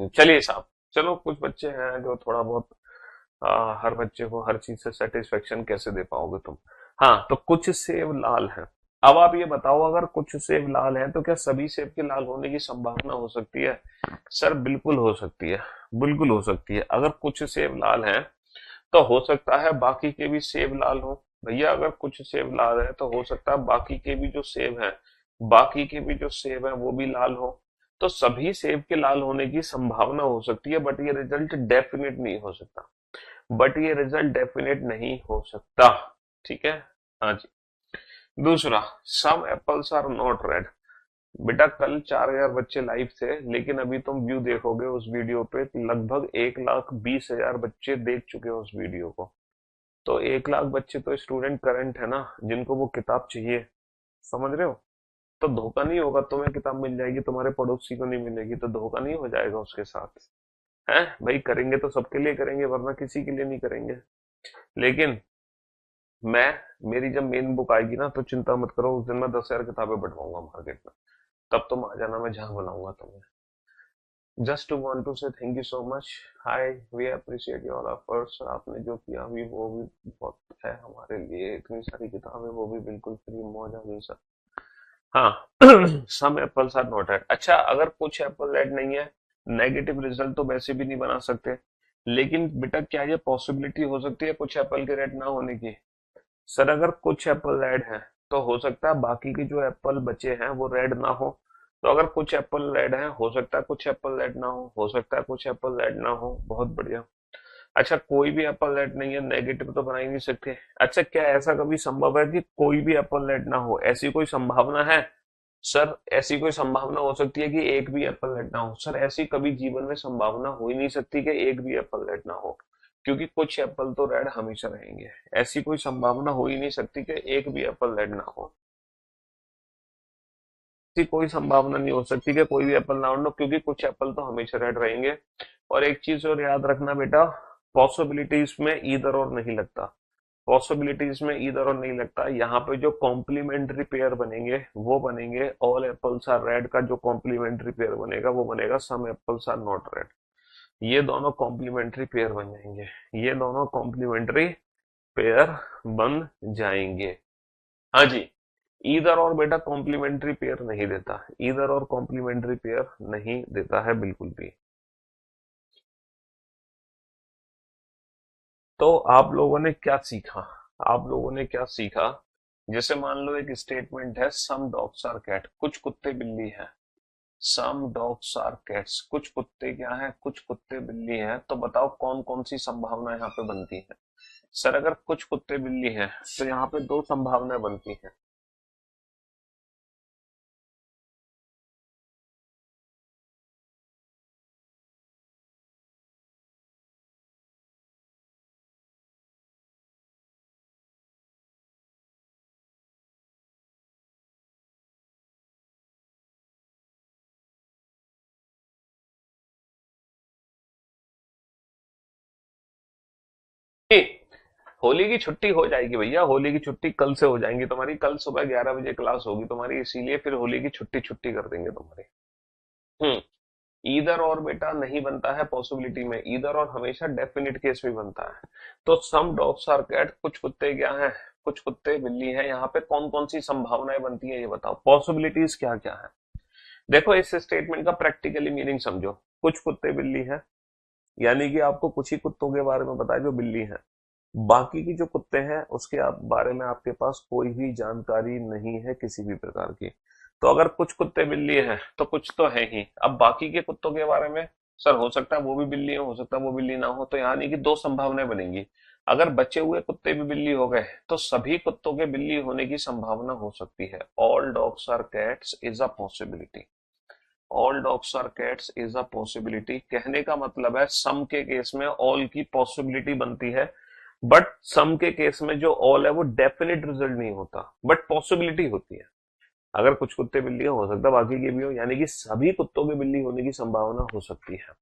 चलिए साहब, चलो कुछ बच्चे हैं जो थोड़ा बहुत हर बच्चे को हर चीज से सेटिस्फेक्शन कैसे दे पाओगे तुम? हाँ, तो कुछ सेब लाल हैं। अब आप ये बताओ, अगर कुछ सेब लाल हैं तो क्या सभी सेब के लाल होने की संभावना हो सकती है? सर बिल्कुल हो सकती है। बिल्कुल हो सकती है। अगर कुछ सेब लाल हैं तो हो सकता है बाकी के भी सेब लाल हो। भैया अगर कुछ सेब लाल है तो हो सकता है बाकी के भी जो सेब हैं, बाकी के भी जो सेब हैं वो भी लाल हो। तो सभी सेब के लाल होने की संभावना हो सकती है, बट ये रिजल्ट डेफिनेट नहीं हो सकता। बट ये रिजल्ट डेफिनेट नहीं हो सकता। ठीक है। हाँ जी। दूसरा, सम एप्पल्स आर नॉट रेड। बेटा कल 4,000 बच्चे लाइव थे, लेकिन अभी तुम व्यू देखोगे उस वीडियो पे, लगभग 1,20,000 बच्चे देख चुके हो उस वीडियो को। तो 1 लाख बच्चे तो स्टूडेंट करंट है ना, जिनको वो किताब चाहिए। समझ रहे हो? तो धोखा नहीं होगा। तुम्हें किताब मिल जाएगी, तुम्हारे पड़ोसी को नहीं मिलेगी, तो धोखा नहीं हो जाएगा उसके साथ। है भाई, करेंगे तो सबके लिए करेंगे, वरना किसी के लिए नहीं करेंगे। लेकिन मैं, मेरी जब मेन बुक आएगी ना, तो चिंता मत करो, उस दिन मैं 10,000 किताबें बढ़वाऊंगा मार्केट में। तब तुम आ जाना, मैं जहां बुलाऊंगा तुम्हें। Just to want to say thank you so much. Hi, we appreciate your efforts. आपने जो किया अभी वो भी बहुत है हमारे लिए। इतनी सारी किताबें, वो भी बिल्कुल फ्री, मौज आ गई सर। हाँ। सम एप्पल्स आर नॉट रेड। अच्छा, अगर कुछ एप्पल रेड नहीं है, नेगेटिव रिजल्ट तो वैसे भी नहीं बना सकते। लेकिन बेटा क्या ये पॉसिबिलिटी हो सकती है कुछ एप्पल के रेड ना होने की? सर अगर कुछ एप्पल रेड हैं तो हो सकता है बाकी के जो एप्पल बचे हैं वो रेड ना हो। तो अगर कुछ एप्पल रेड हैं, हो सकता है कुछ एप्पल रेड ना हो सकता है कुछ एप्पल रेड ना हो। बहुत बढ़िया। अच्छा, कोई भी एप्पल रेड नहीं है, नेगेटिव तो बना ही नहीं सकते। अच्छा, क्या ऐसा कभी संभव है कि कोई भी एप्पल रेड ना हो? ऐसी कोई संभावना है? सर ऐसी कोई संभावना हो सकती है कि एक भी एप्पल रेड ना हो? सर ऐसी कभी जीवन में संभावना हो ही नहीं सकती कि एक भी एप्पल रेड ना हो, क्योंकि कुछ एप्पल तो रेड हमेशा रहेंगे। ऐसी कोई संभावना हो ही नहीं सकती कि एक भी एप्पल रेड ना हो। ऐसी कोई संभावना नहीं हो सकती कि कोई भी एप्पल ना हो, क्योंकि कुछ एप्पल तो हमेशा रेड रहेंगे। और एक चीज और याद रखना बेटा, पॉसिबिलिटीज में ईदर और नहीं लगता। पॉसिबिलिटीज में ईदर और नहीं लगता। यहाँ पे जो कॉम्प्लीमेंट्री पेयर बनेंगे वो बनेंगे ऑल एप्पल्स आर रेड का। जो कॉम्प्लीमेंट्री पेयर बनेगा वो बनेगा सम एप्पल्स आर नॉट रेड। ये दोनों कॉम्प्लीमेंट्री पेयर बन जाएंगे। ये दोनों कॉम्प्लीमेंट्री पेयर बन जाएंगे। हाँ जी। ईदर और बेटा कॉम्प्लीमेंट्री पेयर नहीं देता। ईदर और कॉम्प्लीमेंट्री पेयर नहीं देता है बिल्कुल भी। तो आप लोगों ने क्या सीखा? आप लोगों ने क्या सीखा? जैसे मान लो एक स्टेटमेंट है, सम डॉग्स आर कैट, कुछ कुत्ते बिल्ली हैं। सम डॉग्स आर कैट्स, कुछ कुत्ते क्या हैं? कुछ कुत्ते बिल्ली हैं। तो बताओ कौन कौन सी संभावना यहाँ पे बनती है? सर अगर कुछ कुत्ते बिल्ली हैं तो यहाँ पे दो संभावनाएं बनती हैं। होली की छुट्टी हो जाएगी भैया, होली की छुट्टी कल से हो जाएंगी तुम्हारी, कल सुबह 11 बजे क्लास होगी तुम्हारी, इसीलिए फिर होली की छुट्टी छुट्टी कर देंगे तुम्हारी। हम्म। ईदर और बेटा नहीं बनता है पॉसिबिलिटी में, ईदर और हमेशा डेफिनेट केस में बनता है। तो सम डॉग्स आर कैट, कुछ कुत्ते क्या हैं, कुछ कुत्ते बिल्ली हैं, यहाँ पे कौन कौन सी संभावनाएं बनती है ये बताओ, पॉसिबिलिटीज क्या क्या है। देखो इस स्टेटमेंट का प्रैक्टिकली मीनिंग समझो, कुछ कुत्ते बिल्ली हैं, यानी कि आपको कुछ ही कुत्तों के बारे में पता है जो बिल्ली हैं, बाकी की जो कुत्ते हैं उसके बारे में आपके पास कोई भी जानकारी नहीं है किसी भी प्रकार की। तो अगर कुछ कुत्ते बिल्ली हैं तो कुछ तो है ही, अब बाकी के कुत्तों के बारे में, सर हो सकता है वो भी बिल्ली हो सकता है वो बिल्ली ना हो, तो यानी कि दो संभावनाएं बनेंगी। अगर बचे हुए कुत्ते भी बिल्ली हो गए तो सभी कुत्तों के बिल्ली होने की संभावना हो सकती है। All dogs are cats is a possibility, all dogs are cats is a possibility कहने का मतलब है सम के केस में ऑल की पॉसिबिलिटी बनती है, बट सम के केस में जो ऑल है वो डेफिनेट रिजल्ट नहीं होता, बट पॉसिबिलिटी होती है। अगर कुछ कुत्ते बिल्ली हो सकता है बाकी के भी हो, यानी कि सभी कुत्तों के बिल्ली होने की संभावना हो सकती है।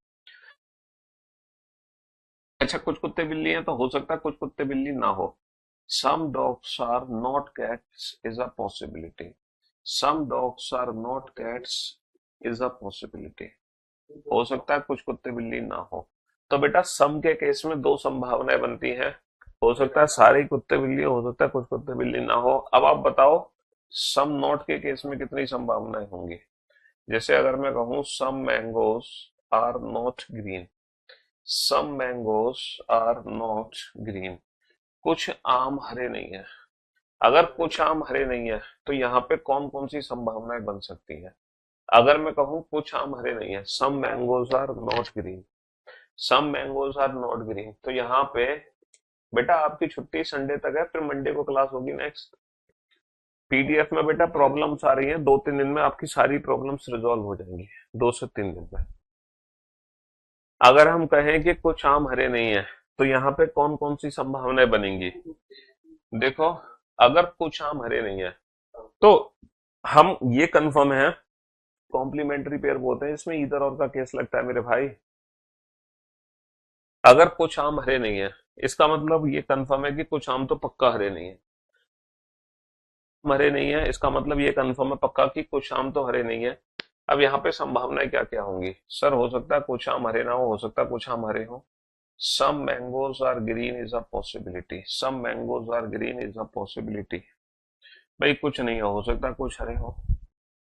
अच्छा कुछ कुत्ते बिल्ली हैं तो हो सकता है कुछ कुत्ते बिल्ली ना हो। Some dogs are not cats is a possibility, some dogs are not cats is a possibility, हो सकता है कुछ कुत्ते बिल्ली ना हो। तो बेटा सम के केस में दो संभावनाएं बनती हैं, हो सकता है सारे कुत्ते बिल्ली हो सकता है कुछ कुत्ते बिल्ली ना हो। अब आप बताओ सम नॉट के केस में कितनी संभावनाएं होंगी। जैसे अगर मैं कहूं some mangoes are not green, some mangoes are not green, कुछ आम हरे नहीं है। अगर कुछ आम हरे नहीं है तो यहाँ पे कौन कौन सी संभावनाएं बन सकती है। अगर मैं कहूं कुछ आम हरे नहीं है, some mangoes are not green, some mangoes are not green, तो यहाँ पे बेटा आपकी छुट्टी संडे तक है, फिर मंडे को क्लास होगी नेक्स्ट। पीडीएफ में बेटा प्रॉब्लम्स आ रही हैं, 2-3 दिन में आपकी सारी प्रॉब्लम्स रिजॉल्व हो जाएंगी, 2 से 3 दिन में। अगर हम कहें कि कुछ आम हरे नहीं है तो यहाँ पे कौन कौन सी संभावनाएं बनेंगी। देखो अगर कुछ आम हरे नहीं है तो हम ये कंफर्म है, कॉम्प्लीमेंट्री पेयर बोलते हैं इसमें, इधर और का केस लगता है मेरे भाई। अगर कुछ आम हरे नहीं है इसका मतलब ये कंफर्म है कि कुछ आम तो पक्का हरे नहीं है, हरे नहीं है इसका मतलब ये कंफर्म है पक्का कि कुछ आम तो हरे नहीं है। अब यहाँ पे संभावनाएं क्या क्या होंगी, सर हो सकता है कुछ आम हरे ना हो सकता है कुछ आम हरे हो। Some mangoes are green is a possibility, some mangoes are green is a possibility, भाई कुछ नहीं हो सकता कुछ हरे हो।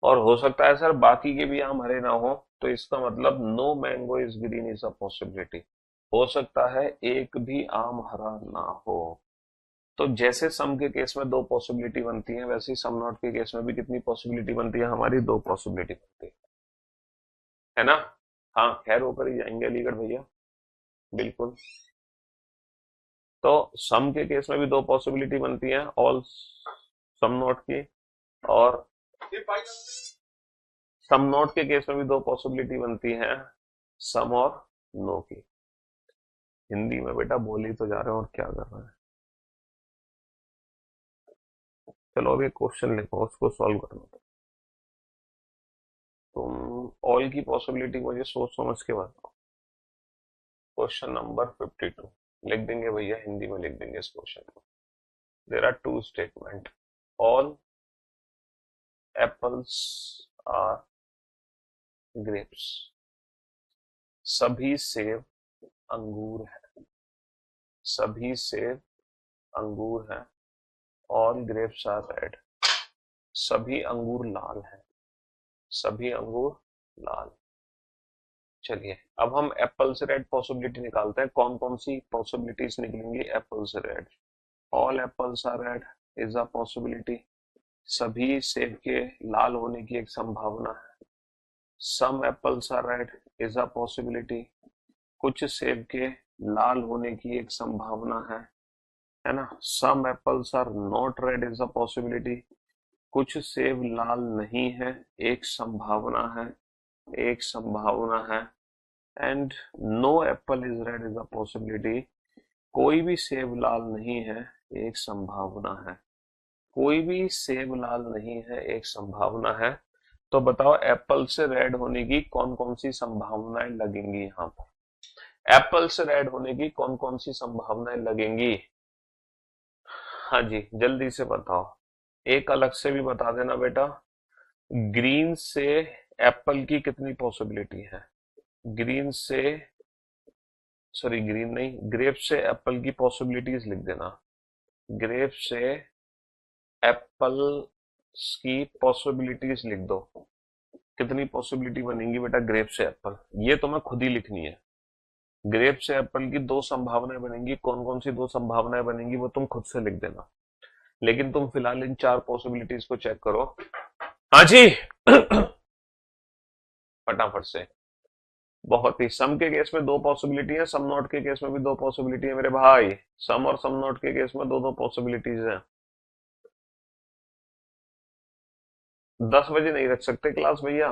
और हो सकता है सर बाकी के भी आम हरे ना हो, तो इसका मतलब no mango is green is a possibility, हो सकता है एक भी आम हरा ना हो। तो जैसे सम के केस में दो पॉसिबिलिटी बनती है, वैसे ही सम नॉट के केस में भी कितनी पॉसिबिलिटी बनती है, हमारी दो पॉसिबिलिटी बनती है ना। हाँ खैर होकर ही जाएंगे अलीगढ़ भैया, बिल्कुल। तो सम के केस में भी दो पॉसिबिलिटी बनती है, ऑल सम नॉट की, और सम नॉट के केस में भी दो पॉसिबिलिटी बनती है, सम और नो की। हिंदी में बेटा बोल ही तो जा रहे हैं और क्या कर रहे हैं। चलो अब एक क्वेश्चन लिखो उसको सॉल्व करना। तुम ऑल की पॉसिबिलिटी मुझे सोच समझ के बताओ। क्वेश्चन नंबर 52 लिख देंगे भैया, हिंदी में लिख देंगे इस क्वेश्चन को। There are two statement, all apples are grapes, सभी सेब अंगूर है, सभी सेब अंगूर है, ऑल ग्रेप्स आर रेड, सभी अंगूर लाल है, सभी अंगूर लाल। चलिए अब हम एप्पल से रेड पॉसिबिलिटी निकालते हैं, कौन कौन सी पॉसिबिलिटीज निकलेंगी एप्पल से red. All apples are red is a possibility, सभी सेब के लाल होने की एक संभावना है। Some apples are red is a possibility, कुछ सेब के लाल होने की एक संभावना है ना। Some apples are not red is a possibility, कुछ सेब लाल नहीं है, एक संभावना है, एक संभावना है। And no apple is red is a possibility, कोई भी सेब लाल नहीं है, एक संभावना है, कोई भी सेब लाल नहीं है, एक संभावना है। तो बताओ एप्पल से रेड होने की कौन कौन सी संभावनाएं लगेंगी, यहाँ पर एप्पल से रेड होने की कौन कौन सी संभावनाएं लगेंगी। हाँ जी, जल्दी से बताओ। एक अलग से भी बता देना बेटा। ग्रीन से एप्पल की कितनी पॉसिबिलिटी है? ग्रीन से, सॉरी ग्रीन नहीं, ग्रेप से एप्पल की पॉसिबिलिटीज लिख देना। ग्रेप से एप्पल की पॉसिबिलिटीज लिख दो। कितनी पॉसिबिलिटी बनेंगी बेटा ग्रेप से एप्पल, ये तुम्हें खुद ही लिखनी है। ग्रेप से एप्पल की दो संभावनाएं बनेंगी, कौन कौन सी दो संभावनाएं बनेंगी वो तुम खुद से लिख देना। लेकिन तुम फिलहाल इन चार पॉसिबिलिटीज को चेक करो। हाँ जी। फटाफट से। बहुत ही, सम के केस में दो पॉसिबिलिटी है, सम नॉट के केस में भी दो पॉसिबिलिटी है मेरे भाई। सम और सम नॉट के केस में दो दो पॉसिबिलिटीज है। 10 बजे नहीं रख सकते क्लास भैया।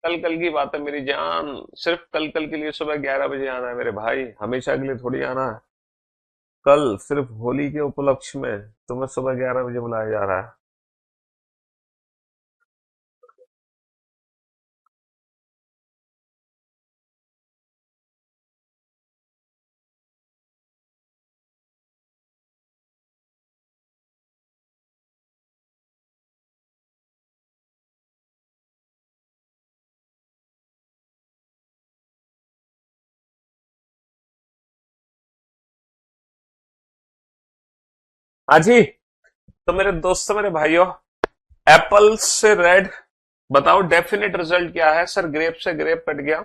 कल कल की बात है मेरी जान, सिर्फ कल कल के लिए सुबह 11 बजे आना है मेरे भाई, हमेशा के लिए थोड़ी आना है। कल सिर्फ होली के उपलक्ष्य में तुम्हें सुबह 11 बजे बुलाया जा रहा है। हाँ जी। तो मेरे दोस्तों, मेरे भाइयों, एप्पल से रेड, बताओ डेफिनेट रिजल्ट क्या है? सर ग्रेप से ग्रेप कट गया।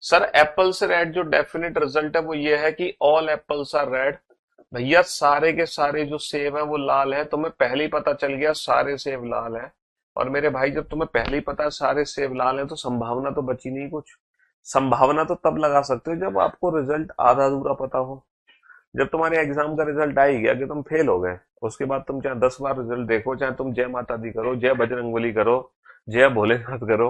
सर एप्पल से रेड जो डेफिनेट रिजल्ट है वो ये है कि ऑल एप्पल्स आर रेड। भैया सारे के सारे जो सेब है वो लाल है, तुम्हें पहले ही पता चल गया सारे सेब लाल है। और मेरे भाई जब तुम्हें पहले ही पता है सारे सेब लाल है तो संभावना तो बची नहीं कुछ। संभावना तो तब लगा सकते हो जब आपको रिजल्ट आधा अधूरा पता हो। जब तुम्हारे एग्जाम का रिजल्ट आ ही गया कि तुम फेल हो गए, उसके बाद तुम चाहे 10 बार रिजल्ट देखो, चाहे तुम जय माता दी करो, जय बजरंगबली करो, जय भोलेनाथ करो,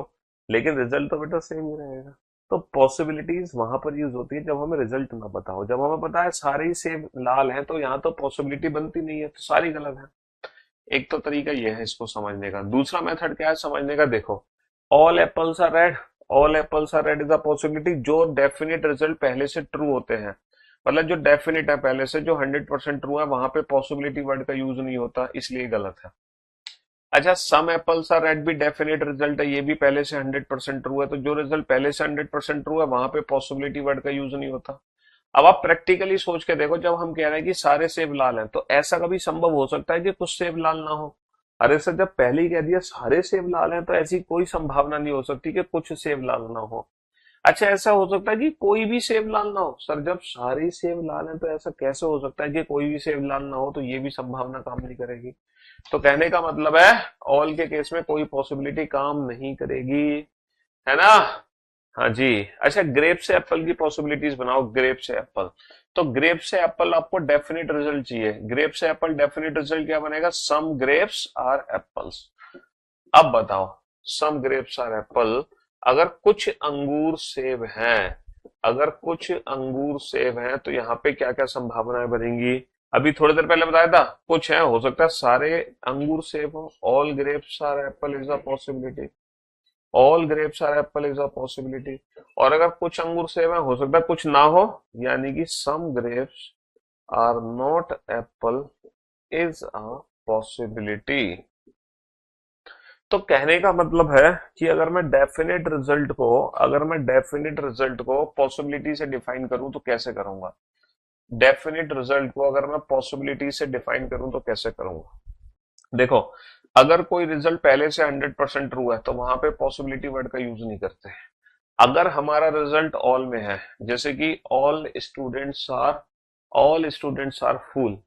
लेकिन रिजल्ट तो बेटा सेम ही रहेगा। तो पॉसिबिलिटीज वहां पर यूज होती है जब हमें रिजल्ट ना पता हो। जब हमें पता है सारे ही सेम लाल हैं तो यहाँ तो पॉसिबिलिटी बनती नहीं है, तो सारी गलत है। एक तो तरीका यह है इसको समझने का। दूसरा मेथड क्या है समझने का? देखो, all apples are red, all apples are red is a possibility जो डेफिनेट रिजल्ट पहले से ट्रू होते हैं। मतलब जो डेफिनेट है पहले से, जो 100% ट्रू है, वहां पे पॉसिबिलिटी वर्ड का यूज नहीं होता, इसलिए गलत है। अच्छा, सम एप्पल्स आर रेड भी डेफिनेट रिजल्ट है, ये भी पहले से 100% ट्रू है, तो जो रिजल्ट पहले से 100% ट्रू है वहां पे पॉसिबिलिटी वर्ड का यूज नहीं होता। अब आप प्रैक्टिकली सोच के देखो, जब हम कह रहे हैं कि सारे सेब लाल हैं, तो ऐसा कभी संभव हो सकता है कि कुछ सेब लाल ना हो? अरे सर, जब पहले ही कह दिया सारे सेब लाल हैं तो ऐसी कोई संभावना नहीं हो सकती कि कुछ सेब लाल ना हो। अच्छा, ऐसा हो सकता है कि कोई भी सेब लाल ना हो? सर जब सारे सेब लाल हैं तो ऐसा कैसे हो सकता है कि कोई भी सेब लाल ना हो? तो ये भी संभावना काम नहीं करेगी। तो कहने का मतलब है ऑल के केस में कोई पॉसिबिलिटी काम नहीं करेगी, है ना? हाँ जी। अच्छा, ग्रेप से एप्पल की पॉसिबिलिटीज बनाओ। ग्रेप से एप्पल, तो ग्रेप से एप्पल आपको डेफिनेट रिजल्ट चाहिए। ग्रेप से एप्पल डेफिनेट रिजल्ट क्या बनेगा? सम ग्रेप्स आर एप्पल्स। अब बताओ, सम ग्रेप्स आर एप्पल, अगर कुछ अंगूर सेब हैं, अगर कुछ अंगूर सेब हैं तो यहाँ पे क्या क्या संभावनाएं बनेंगी? अभी थोड़ी देर पहले बताया था कुछ है, हो सकता है सारे अंगूर सेब हो। All grapes are apple is a possibility. All grapes are apple is a possibility. और अगर कुछ अंगूर सेब है, हो सकता है कुछ ना हो, यानी कि some grapes are not apple is a possibility. तो कहने का मतलब है कि अगर मैं डेफिनेट रिजल्ट को पॉसिबिलिटी से डिफाइन करूं तो कैसे करूंगा। डेफिनेट रिजल्ट को अगर मैं पॉसिबिलिटी से डिफाइन करूं तो कैसे करूंगा। देखो, अगर कोई रिजल्ट पहले से 100% ट्रू है तो वहां पे पॉसिबिलिटी वर्ड का यूज नहीं करते। अगर हमारा रिजल्ट ऑल में है, जैसे कि ऑल स्टूडेंट्स आर फूल,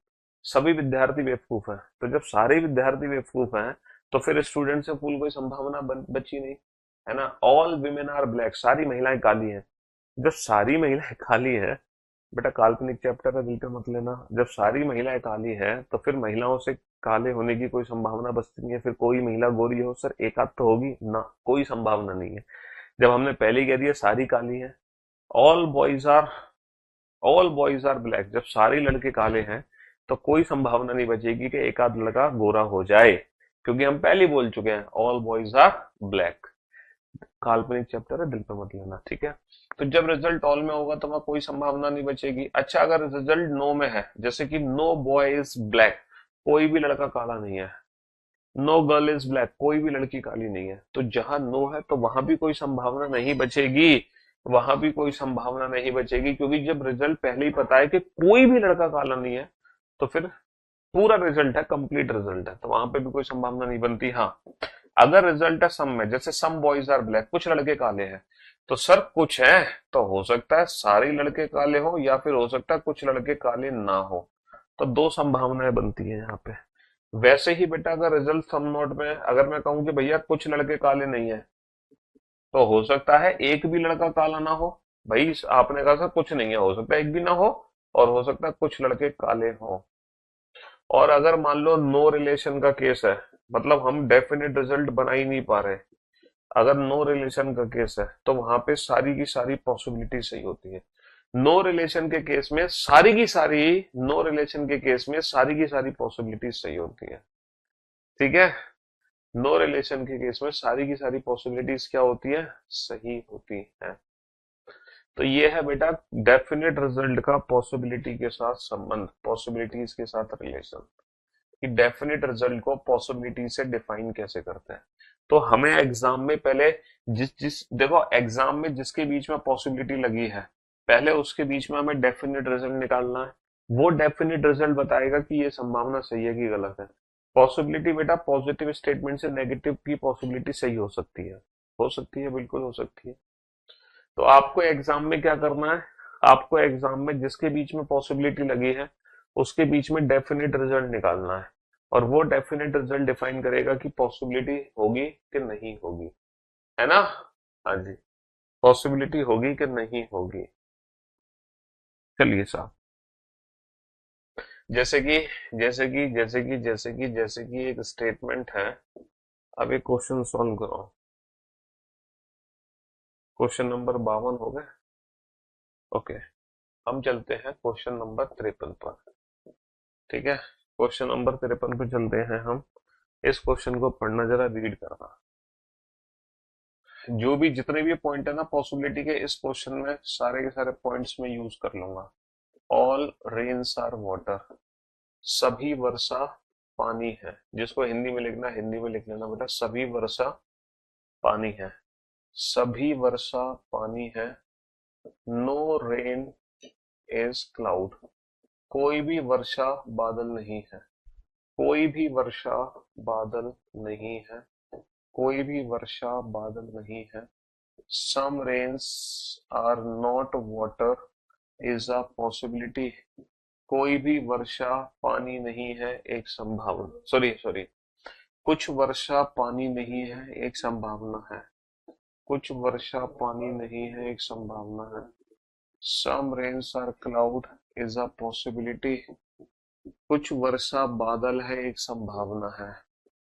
सभी विद्यार्थी बेवकूफ हैं, तो जब सारे विद्यार्थी बेवकूफ हैं तो फिर स्टूडेंट से फूल कोई संभावना बची नहीं, है ना। ऑल विमेन आर ब्लैक, सारी महिलाएं काली हैं। जब सारी महिलाएं काली हैं, बेटा काल्पनिक चैप्टर है, दिल पे मत लेना। जब सारी महिलाएं काली हैं तो फिर महिलाओं से काले होने की कोई संभावना बचती नहीं है। फिर कोई महिला गोरी हो सर, एक आध तो होगी ना, कोई संभावना नहीं है। जब हमने पहले ही कह दिया सारी काली है, all boys are all boys are black, जब सारे लड़के काले हैं तो कोई संभावना नहीं बचेगी कि एक आध लड़का गोरा हो जाए, क्योंकि हम पहले ही बोल चुके हैं ऑल बॉयज आर ब्लैक। काल्पनिक चैप्टर है, दिल पे मत लेना, ठीक है। तो जब रिजल्ट ऑल में होगा तो वहां कोई संभावना नहीं बचेगी। अच्छा, अगर रिजल्ट नो में है, जैसे कि नो बॉय इज ब्लैक, कोई भी लड़का काला नहीं है, नो गर्ल इज ब्लैक, कोई भी लड़की काली नहीं है, तो जहां नो है तो वहां भी कोई संभावना नहीं बचेगी। वहां भी कोई संभावना नहीं बचेगी, क्योंकि जब रिजल्ट पहले ही पता है कि कोई भी लड़का काला नहीं है तो फिर पूरा रिजल्ट है, कंप्लीट रिजल्ट है, तो वहां पे भी कोई संभावना नहीं बनती। हाँ, अगर रिजल्ट है सम में, जैसे सम बॉयज आर ब्लैक, कुछ लड़के काले हैं, तो सर कुछ है तो हो सकता है सारे लड़के काले हो, या फिर हो सकता है कुछ लड़के काले ना हो, तो दो संभावनाएं बनती है यहाँ पे। वैसे ही बेटा, अगर रिजल्ट सम नोट में अगर मैं कहूं कि भैया कुछ लड़के काले नहीं है, तो हो सकता है एक भी लड़का काला ना हो। भाई आपने कहा सर कुछ नहीं है, हो सकता है एक भी ना हो, और हो सकता है कुछ लड़के काले हो। और अगर मान लो नो रिलेशन का केस है, मतलब हम डेफिनेट रिजल्ट बना ही नहीं पा रहे, अगर नो रिलेशन का केस है तो वहां पे सारी की सारी पॉसिबिलिटी सही होती है। नो रिलेशन के केस में सारी की सारी नो रिलेशन के केस में सारी की सारी पॉसिबिलिटी सही होती है, ठीक है। नो रिलेशन के केस में सारी की सारी पॉसिबिलिटीज क्या होती है, सही होती है। तो ये है बेटा डेफिनेट रिजल्ट का पॉसिबिलिटी के साथ संबंध, पॉसिबिलिटीज के साथ रिलेशन, कि डेफिनेट रिजल्ट को पॉसिबिलिटी से डिफाइन कैसे करते हैं। तो हमें एग्जाम में पहले जिस जिस देखो, एग्जाम में जिसके बीच में पॉसिबिलिटी लगी है, पहले उसके बीच में हमें डेफिनेट रिजल्ट निकालना है। वो डेफिनेट रिजल्ट बताएगा कि ये संभावना सही है कि गलत है। पॉसिबिलिटी बेटा, पॉजिटिव स्टेटमेंट से नेगेटिव की पॉसिबिलिटी सही हो सकती है, हो सकती है, बिल्कुल हो सकती है। तो आपको एग्जाम में क्या करना है, आपको एग्जाम में जिसके बीच में पॉसिबिलिटी लगी है उसके बीच में डेफिनेट रिजल्ट निकालना है, और वो डेफिनेट रिजल्ट डिफाइन करेगा कि पॉसिबिलिटी होगी कि नहीं होगी, है ना। हाँ जी, पॉसिबिलिटी होगी कि नहीं होगी। चलिए साहब, जैसे कि जैसे कि एक स्टेटमेंट है। अब एक क्वेश्चन सॉल्व करो। क्वेश्चन नंबर 52 हो गए। ओके, हम चलते हैं क्वेश्चन नंबर 53 पर, ठीक है। क्वेश्चन नंबर 53 पे चलते हैं हम। इस क्वेश्चन को पढ़ना, जरा रीड करना। जो भी जितने भी पॉइंट है ना पॉसिबिलिटी के, इस क्वेश्चन में सारे के सारे पॉइंट्स में यूज कर लूंगा। ऑल रेन्स आर वाटर, सभी वर्षा पानी है। जिसको हिंदी में लिखना हिंदी में लिख लेना बेटा, सभी वर्षा पानी है, सभी वर्षा पानी है। नो रेन इज क्लाउड, कोई भी वर्षा बादल नहीं है, कोई भी वर्षा बादल नहीं है, कोई भी वर्षा बादल नहीं है। Some rains are not water is a possibility, कोई भी वर्षा पानी नहीं है, एक संभावना, सॉरी सॉरी, कुछ वर्षा पानी नहीं है एक संभावना है, कुछ वर्षा पानी नहीं है एक संभावना है। Some rains are cloud is a possibility, कुछ वर्षा बादल है एक संभावना है,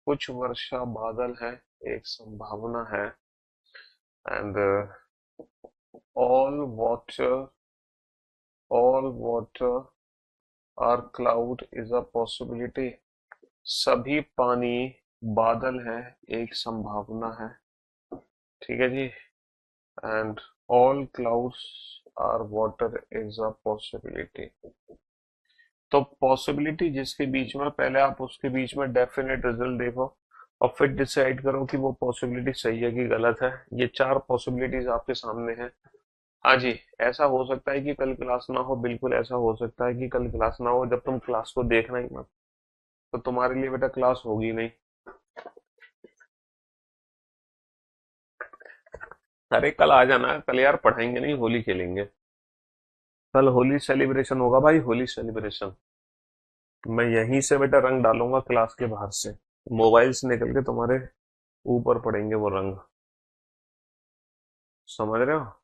कुछ वर्षा बादल है एक संभावना है। And all water all water are cloud is a possibility, सभी पानी बादल है एक संभावना है। ठीक है जी। And all clouds are water is a possibility. तो पॉसिबिलिटी जिसके बीच में, पहले आप उसके बीच में डेफिनेट रिजल्ट देखो और फिर डिसाइड करो कि वो पॉसिबिलिटी सही है कि गलत है। ये 4 पॉसिबिलिटीज आपके सामने है। हाँ जी, ऐसा हो सकता है कि कल क्लास ना हो, बिल्कुल ऐसा हो सकता है कि कल क्लास ना हो। जब तुम क्लास को देखना ही मत, तो तुम्हारे लिए बेटा क्लास होगी नहीं। अरे कल आ जाना, कल यार पढ़ाएंगे नहीं, होली खेलेंगे। कल होली सेलिब्रेशन होगा भाई, होली सेलिब्रेशन। मैं यहीं से बेटा रंग डालूंगा क्लास के बाहर से, मोबाइल से निकल के तुम्हारे ऊपर पड़ेंगे वो रंग। समझ रहे हो?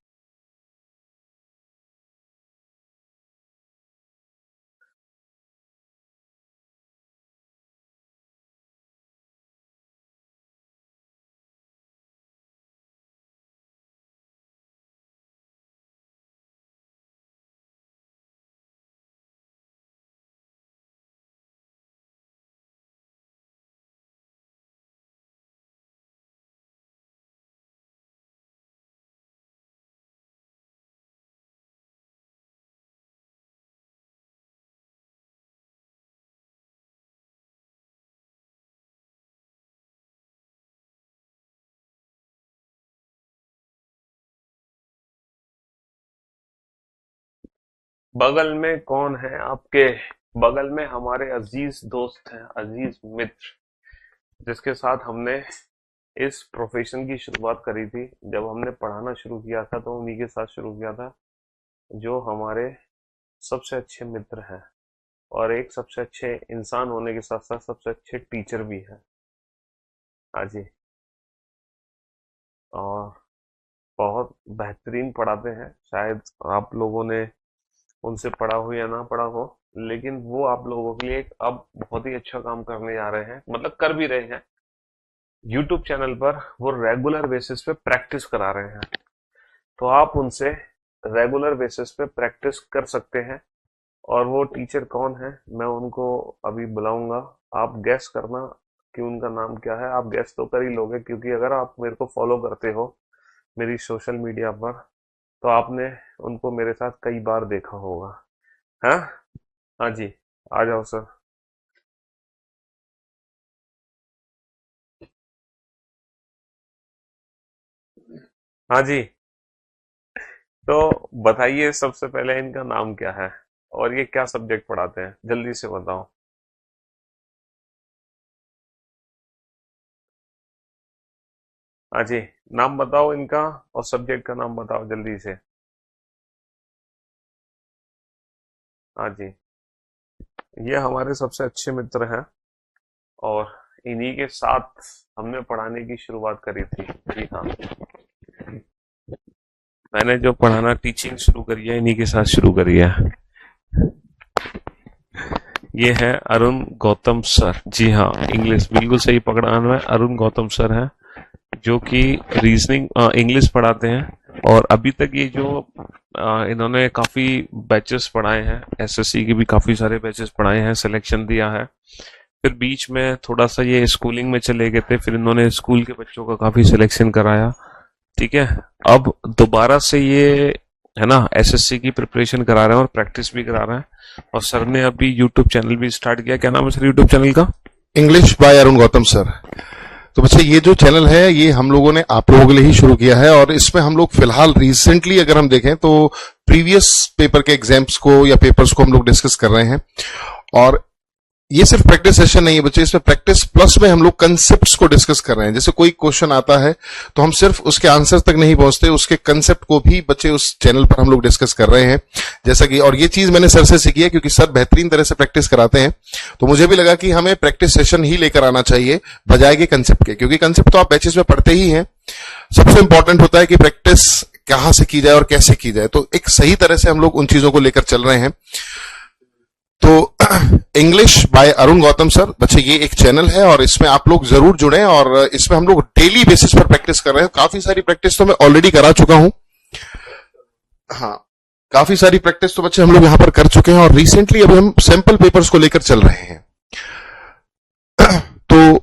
बगल में कौन है आपके? बगल में हमारे अजीज दोस्त हैं, अजीज मित्र, जिसके साथ हमने इस प्रोफेशन की शुरुआत करी थी। जब हमने पढ़ाना शुरू किया था तो उन्हीं के साथ शुरू किया था, जो हमारे सबसे अच्छे मित्र हैं और एक सबसे अच्छे इंसान होने के साथ साथ सबसे अच्छे टीचर भी हैं। हाँ जी। और बहुत बेहतरीन पढ़ाते हैं। शायद आप लोगों ने उनसे पढ़ा हो या ना पढ़ा हो, लेकिन वो आप लोगों के लिए एक अब बहुत ही अच्छा काम करने जा रहे हैं, मतलब कर भी रहे हैं। यूट्यूब चैनल पर वो रेगुलर बेसिस पे प्रैक्टिस करा रहे हैं, तो आप उनसे रेगुलर बेसिस पे प्रैक्टिस कर सकते हैं। और वो टीचर कौन है, मैं उनको अभी बुलाऊंगा। आप गैस करना कि उनका नाम क्या है। आप गैस तो कर ही लोगे, क्योंकि अगर आप मेरे को फॉलो करते हो मेरी सोशल मीडिया पर, तो आपने उनको मेरे साथ कई बार देखा होगा। हाँ। हाँ जी, आ जाओ सर। हाँ जी। तो बताइए सबसे पहले इनका नाम क्या है और ये क्या सब्जेक्ट पढ़ाते हैं, जल्दी से बताओ। हाँ जी, नाम बताओ इनका और सब्जेक्ट का नाम बताओ जल्दी से। हाँ जी, ये हमारे सबसे अच्छे मित्र हैं और इन्हीं के साथ हमने पढ़ाने की शुरुआत करी थी। जी हाँ, मैंने जो पढ़ाना टीचिंग शुरू करी है इन्हीं के साथ शुरू करी है। ये है अरुण गौतम सर। जी हाँ, इंग्लिश बिल्कुल सही पकड़ा मैं, अरुण गौतम सर हैं, जो कि रीजनिंग इंग्लिश पढ़ाते हैं। और अभी तक ये जो इन्होंने काफी बैचेस पढ़ाए हैं, एसएससी के भी काफी सारे बैचेस पढ़ाए हैं, सिलेक्शन दिया है। फिर बीच में थोड़ा सा ये स्कूलिंग में चले गए थे, फिर इन्होंने स्कूल के बच्चों का काफी सिलेक्शन कराया। ठीक है, अब दोबारा से ये है ना एसएससी की प्रिपरेशन करा रहे हैं और प्रैक्टिस भी करा रहे हैं। और सर ने अभी यूट्यूब चैनल भी स्टार्ट किया। क्या नाम है सर यूट्यूब चैनल का? English by Arun Gautam sir. तो बच्चे ये जो चैनल है ये हम लोगों ने आप लोगों के लिए ही शुरू किया है और इसमें हम लोग फिलहाल रिसेंटली अगर हम देखें तो प्रीवियस पेपर के एग्जाम्स को या पेपर्स को हम लोग डिस्कस कर रहे हैं। और ये सिर्फ प्रैक्टिस सेशन नहीं है बच्चे, इसमें प्रैक्टिस प्लस में हम लोग कंसेप्ट्स को डिस्कस कर रहे हैं। जैसे कोई क्वेश्चन आता है तो हम सिर्फ उसके आंसर तक नहीं पहुंचते, उसके कंसेप्ट को भी बच्चे उस चैनल पर हम लोग डिस्कस कर रहे हैं। जैसा कि, और ये चीज मैंने सर से सीखी है क्योंकि सर बेहतरीन तरह से प्रैक्टिस कराते हैं, तो मुझे भी लगा कि हमें प्रैक्टिस सेशन ही लेकर आना चाहिए बजाय के कंसेप्ट के, क्योंकि कंसेप्ट तो आप बैचेस में पढ़ते ही हैं। सबसे इंपॉर्टेंट होता है कि प्रैक्टिस कहां से की जाए और कैसे की जाए, तो एक सही तरह से हम लोग उन चीजों को लेकर चल रहे हैं। तो English by Arun Gautam sir बच्चे, ये एक चैनल है और इसमें आप लोग जरूर जुड़े। और इसमें हम लोग डेली बेसिस पर प्रैक्टिस कर रहे हैं। काफी सारी प्रैक्टिस तो मैं ऑलरेडी करा चुका हूं। हाँ, काफी सारी प्रैक्टिस तो बच्चे हम लोग यहां पर कर चुके हैं और रिसेंटली अभी हम सैंपल पेपर्स को लेकर चल रहे हैं। तो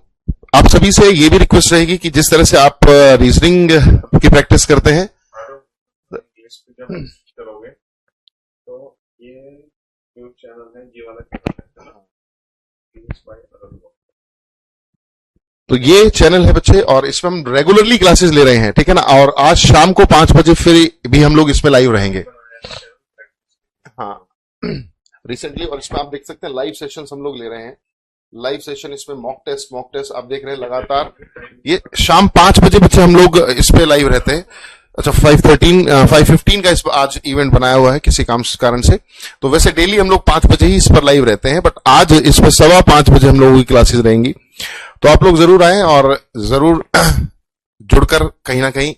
आप सभी से ये भी रिक्वेस्ट रहेगी कि जिस तरह से आप रीजनिंग की प्रैक्टिस करते हैं, इंग्लिश पे जब करोगे तो ये जो चैनल है ये वाला चैनल है ना, इंग्लिश बाय अरुण गौतम। तो ये चैनल है बच्चे, और इसमें हम रेगुलरली क्लासेस ले रहे हैं, ठीक है ना। और आज शाम को 5 बजे फिर भी हम लोग इसमें लाइव रहेंगे। हाँ, रिसेंटली, और इसमें आप देख सकते हैं लाइव सेशंस हम लोग ले रहे हैं। लाइव सेशन इसमें मॉक टेस्ट आप देख रहे हैं लगातार। ये शाम 5 बजे बच्चे हम लोग इस पे लाइव रहते हैं। अच्छा, 5:15 का इस पर आज इवेंट बनाया हुआ है किसी कारण से, तो वैसे डेली हम लोग 5 बजे ही इस पर लाइव रहते हैं, बट आज इस पर 5:15 बजे हम लोगों की क्लासेस रहेंगी। तो आप लोग जरूर आएं और जरूर जुड़कर कहीं ना कहीं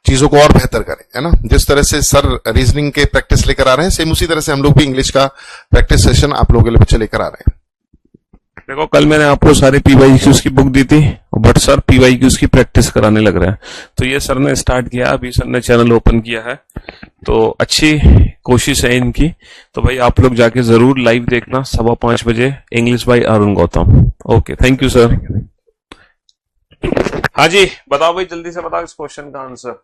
चीजों को और बेहतर करें, है ना। जिस तरह से सर रीजनिंग के प्रैक्टिस लेकर आ रहे हैं, सेम उसी तरह से हम लोग भी इंग्लिश का प्रैक्टिस सेशन आप लोगों के लिए बच्चे लेकर आ रहे हैं। देखो, कल मैंने आपको सारे पीवाईक्यूज की बुक दी थी, बट सर पीवाईक्यूज की प्रैक्टिस कराने लग रहे हैं। तो ये सर ने स्टार्ट किया, अभी सर ने चैनल ओपन किया है, तो अच्छी कोशिश है इनकी। तो भाई आप लोग जाके जरूर लाइव देखना 5:15 बजे, English by Arun Gautam. Okay, thank you sir. हाँ जी, बताओ भाई, जल्दी से बताओ इस क्वेश्चन का आंसर।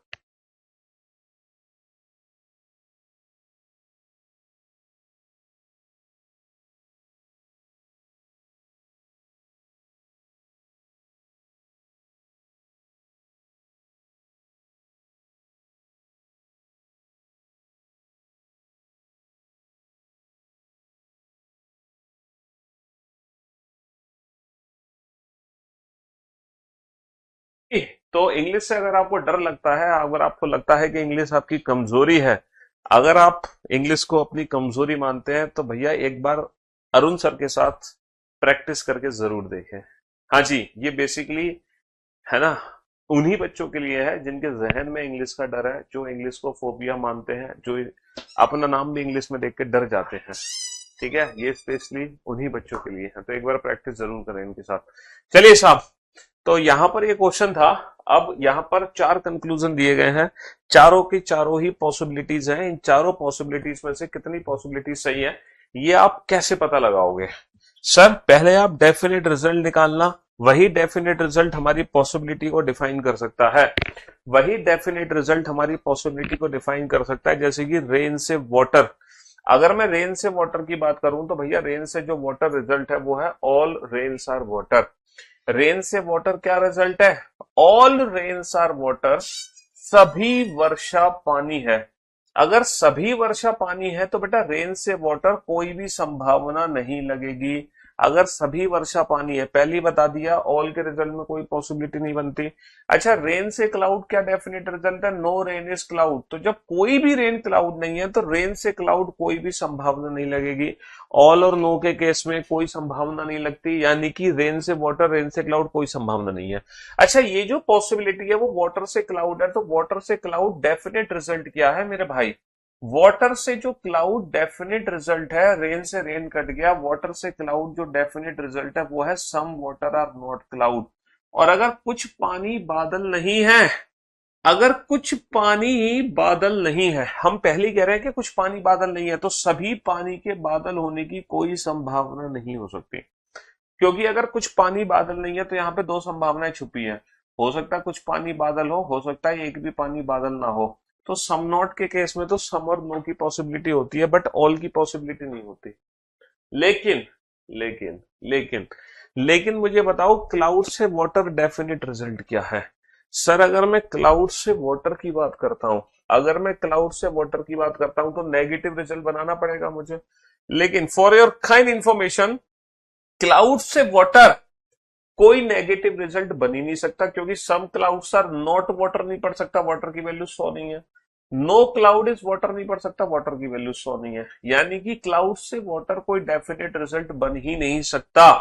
तो इंग्लिश से अगर आपको डर लगता है, अगर आपको लगता है कि इंग्लिश आपकी कमजोरी है, अगर आप इंग्लिश को अपनी कमजोरी मानते हैं, तो भैया एक बार अरुण सर के साथ प्रैक्टिस करके जरूर देखें। हाँ जी, ये बेसिकली है ना, उन्हीं बच्चों के लिए है जिनके जहन में इंग्लिश का डर है, जो इंग्लिश को फोबिया मानते हैं, जो अपना नाम भी इंग्लिश में देख के डर जाते हैं। ठीक है, ये स्पेशली उन्हीं बच्चों के लिए है, तो एक बार प्रैक्टिस जरूर करें इनके साथ। चलिए साहब, तो यहां पर ये क्वेश्चन था। अब यहां पर 4 कंक्लूजन दिए गए हैं, चारों की चारों ही पॉसिबिलिटीज हैं। इन चारों पॉसिबिलिटीज में से कितनी पॉसिबिलिटीज सही है, ये आप कैसे पता लगाओगे? सर, पहले आप डेफिनेट रिजल्ट निकालना, वही डेफिनेट रिजल्ट हमारी पॉसिबिलिटी को डिफाइन कर सकता है। वही डेफिनेट रिजल्ट हमारी पॉसिबिलिटी को डिफाइन कर सकता है, जैसे कि रेन से वाटर। अगर मैं रेन से वाटर की बात करूं तो भैया रेन से जो वाटर रिजल्ट है वो है all rains are water. Rain से वाटर क्या रिजल्ट है? ऑल रेन्स आर वाटर, सभी वर्षा पानी है। अगर सभी वर्षा पानी है तो बेटा रेन से वाटर कोई भी संभावना नहीं लगेगी। अगर सभी वर्षा पानी है, पहली बता दिया, ऑल के रिजल्ट में कोई पॉसिबिलिटी नहीं बनती। अच्छा, रेन से क्लाउड क्या डेफिनेट रिजल्ट है? No rain is cloud. तो जब कोई भी रेन क्लाउड नहीं है तो रेन से क्लाउड कोई भी संभावना नहीं लगेगी। ऑल और नो के केस में कोई संभावना नहीं लगती, यानी कि रेन से वाटर, रेन से क्लाउड कोई संभावना नहीं है। अच्छा, ये जो पॉसिबिलिटी है वो वाटर से क्लाउड है, तो वाटर से क्लाउड डेफिनेट रिजल्ट क्या है मेरे भाई? वाटर से जो क्लाउड डेफिनेट रिजल्ट है, रेन से रेन कट गया, वाटर से क्लाउड जो डेफिनेट रिजल्ट है वो है some water are not cloud. और अगर कुछ पानी बादल नहीं है, अगर कुछ पानी बादल नहीं है, हम पहले कह रहे हैं कि कुछ पानी बादल नहीं है, तो सभी पानी के बादल होने की कोई संभावना नहीं हो सकती। क्योंकि अगर कुछ पानी बादल नहीं है तो यहाँ पे 2 संभावनाएं छुपी है। हो सकता है कुछ पानी बादल हो सकता है एक भी पानी बादल ना हो। तो सम नॉट के केस में तो सम और नो की पॉसिबिलिटी होती है, बट ऑल की पॉसिबिलिटी नहीं होती। लेकिन लेकिन लेकिन लेकिन मुझे बताओ, क्लाउड से वाटर डेफिनेट रिजल्ट क्या है? सर, अगर मैं क्लाउड से वाटर की बात करता हूं, अगर मैं क्लाउड से वाटर की बात करता हूं तो नेगेटिव रिजल्ट बनाना पड़ेगा मुझे। लेकिन for your kind information, cloud से वाटर कोई नेगेटिव रिजल्ट बन ही नहीं सकता, क्योंकि सम क्लाउड्स आर नॉट वाटर नहीं पढ़ सकता, वाटर की वैल्यू 100 नहीं है। नो क्लाउड इज वाटर नहीं पढ़ सकता, वाटर की वैल्यू 100 नहीं है। यानी कि क्लाउड से वाटर कोई डेफिनेट रिजल्ट बन ही नहीं सकता।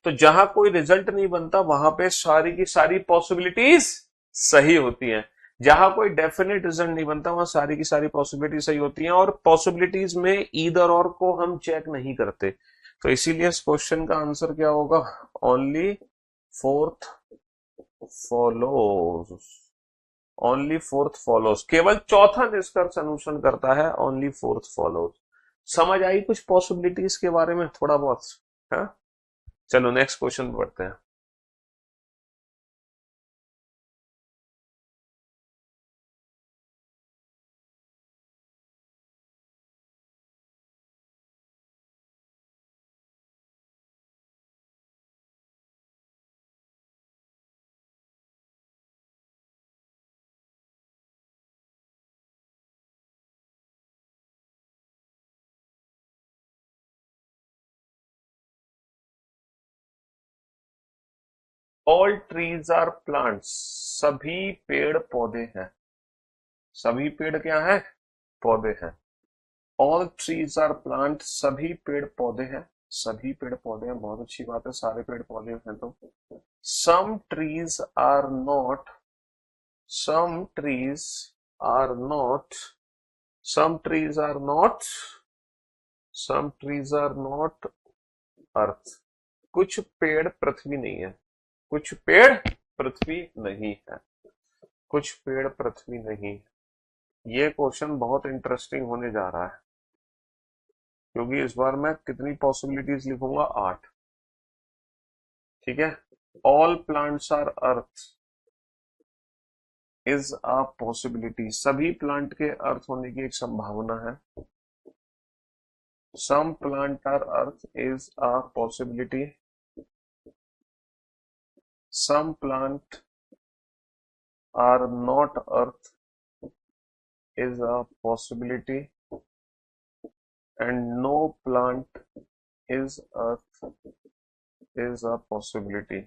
तो जहां कोई रिजल्ट नहीं बनता वहां पे सारी की सारी पॉसिबिलिटीज सही होती हैं। जहां कोई डेफिनेट रिजल्ट नहीं बनता वहां सारी की सारी पॉसिबिलिटी सही होती हैं, और पॉसिबिलिटीज में ईदर और को हम चेक नहीं करते। तो इसीलिए इस क्वेश्चन का आंसर क्या होगा? Only fourth follows. Only fourth follows, केवल चौथा निष्कर्ष अनुसरण करता है, ओनली फोर्थ फॉलोज। समझ आई कुछ पॉसिबिलिटीज के बारे में थोड़ा बहुत? हाँ, चलो नेक्स्ट क्वेश्चन बढ़ते हैं। ऑल ट्रीज आर प्लांट्स, सभी पेड़ पौधे हैं। सभी पेड़ क्या है? पौधे हैं। ऑल ट्रीज आर प्लांट, सभी पेड़ पौधे हैं। सभी पेड़ पौधे हैं, बहुत अच्छी बात है, सारे पेड़ पौधे हैं। तो some trees are not, some trees are not, some trees are not, some trees are not earth, कुछ पेड़ पृथ्वी नहीं है। कुछ पेड़ पृथ्वी नहीं है। कुछ पेड़ पृथ्वी नहीं है। ये क्वेश्चन बहुत इंटरेस्टिंग होने जा रहा है, क्योंकि इस बार मैं कितनी पॉसिबिलिटीज लिखूंगा? 8। ठीक है। All plants are earth is a possibility, सभी प्लांट के अर्थ होने की एक संभावना है। Some plant are earth is a possibility, some plant are not earth is a possibility, and no plant is earth is a possibility.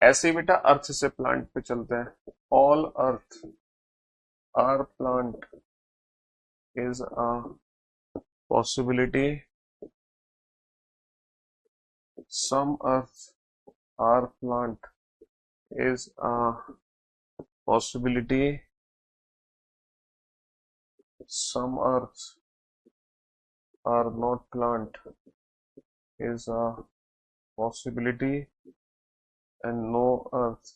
ऐसे ही बेटा अर्थ से प्लांट पे चलते हैं। All earth are plant is a possibility, some earth are plant is a possibility, some earth are not plant is a possibility, and no earth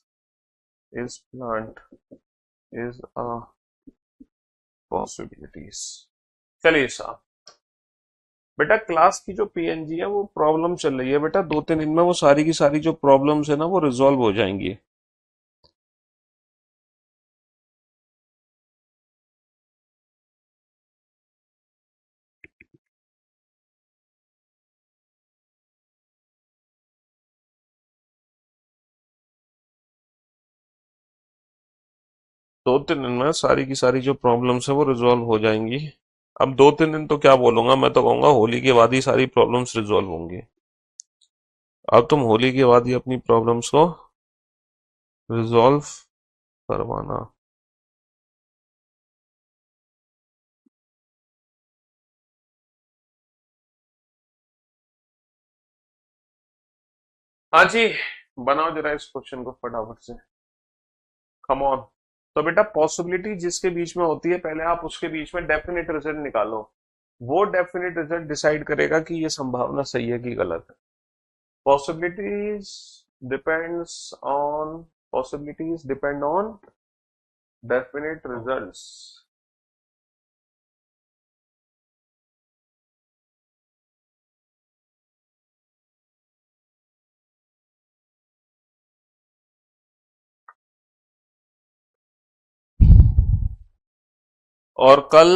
is plant is a possibilities. चलिए साहब, बेटा class की जो PNG है वो problem चल रही है बेटा, 2-3 दिन में वो सारी की सारी जो प्रॉब्लम्स है ना वो रिजॉल्व हो जाएंगी। दो तीन दिन में सारी की सारी जो प्रॉब्लम्स है वो रिजॉल्व हो जाएंगी। अब 2-3 दिन तो क्या बोलूंगा, मैं तो कहूंगा होली के बाद ही सारी प्रॉब्लम्स रिजॉल्व होंगी। अब तुम होली के बाद ही अपनी प्रॉब्लम्स को रिजॉल्व करवाना। हाँ जी, बनाओ जरा इस क्वेश्चन को फटाफट से। Come on. तो बेटा पॉसिबिलिटी जिसके बीच में होती है, पहले आप उसके बीच में डेफिनेट रिजल्ट निकालो। वो डेफिनेट रिजल्ट डिसाइड करेगा कि ये संभावना सही है कि गलत है। Possibilities depends on, possibilities depend on definite results. और कल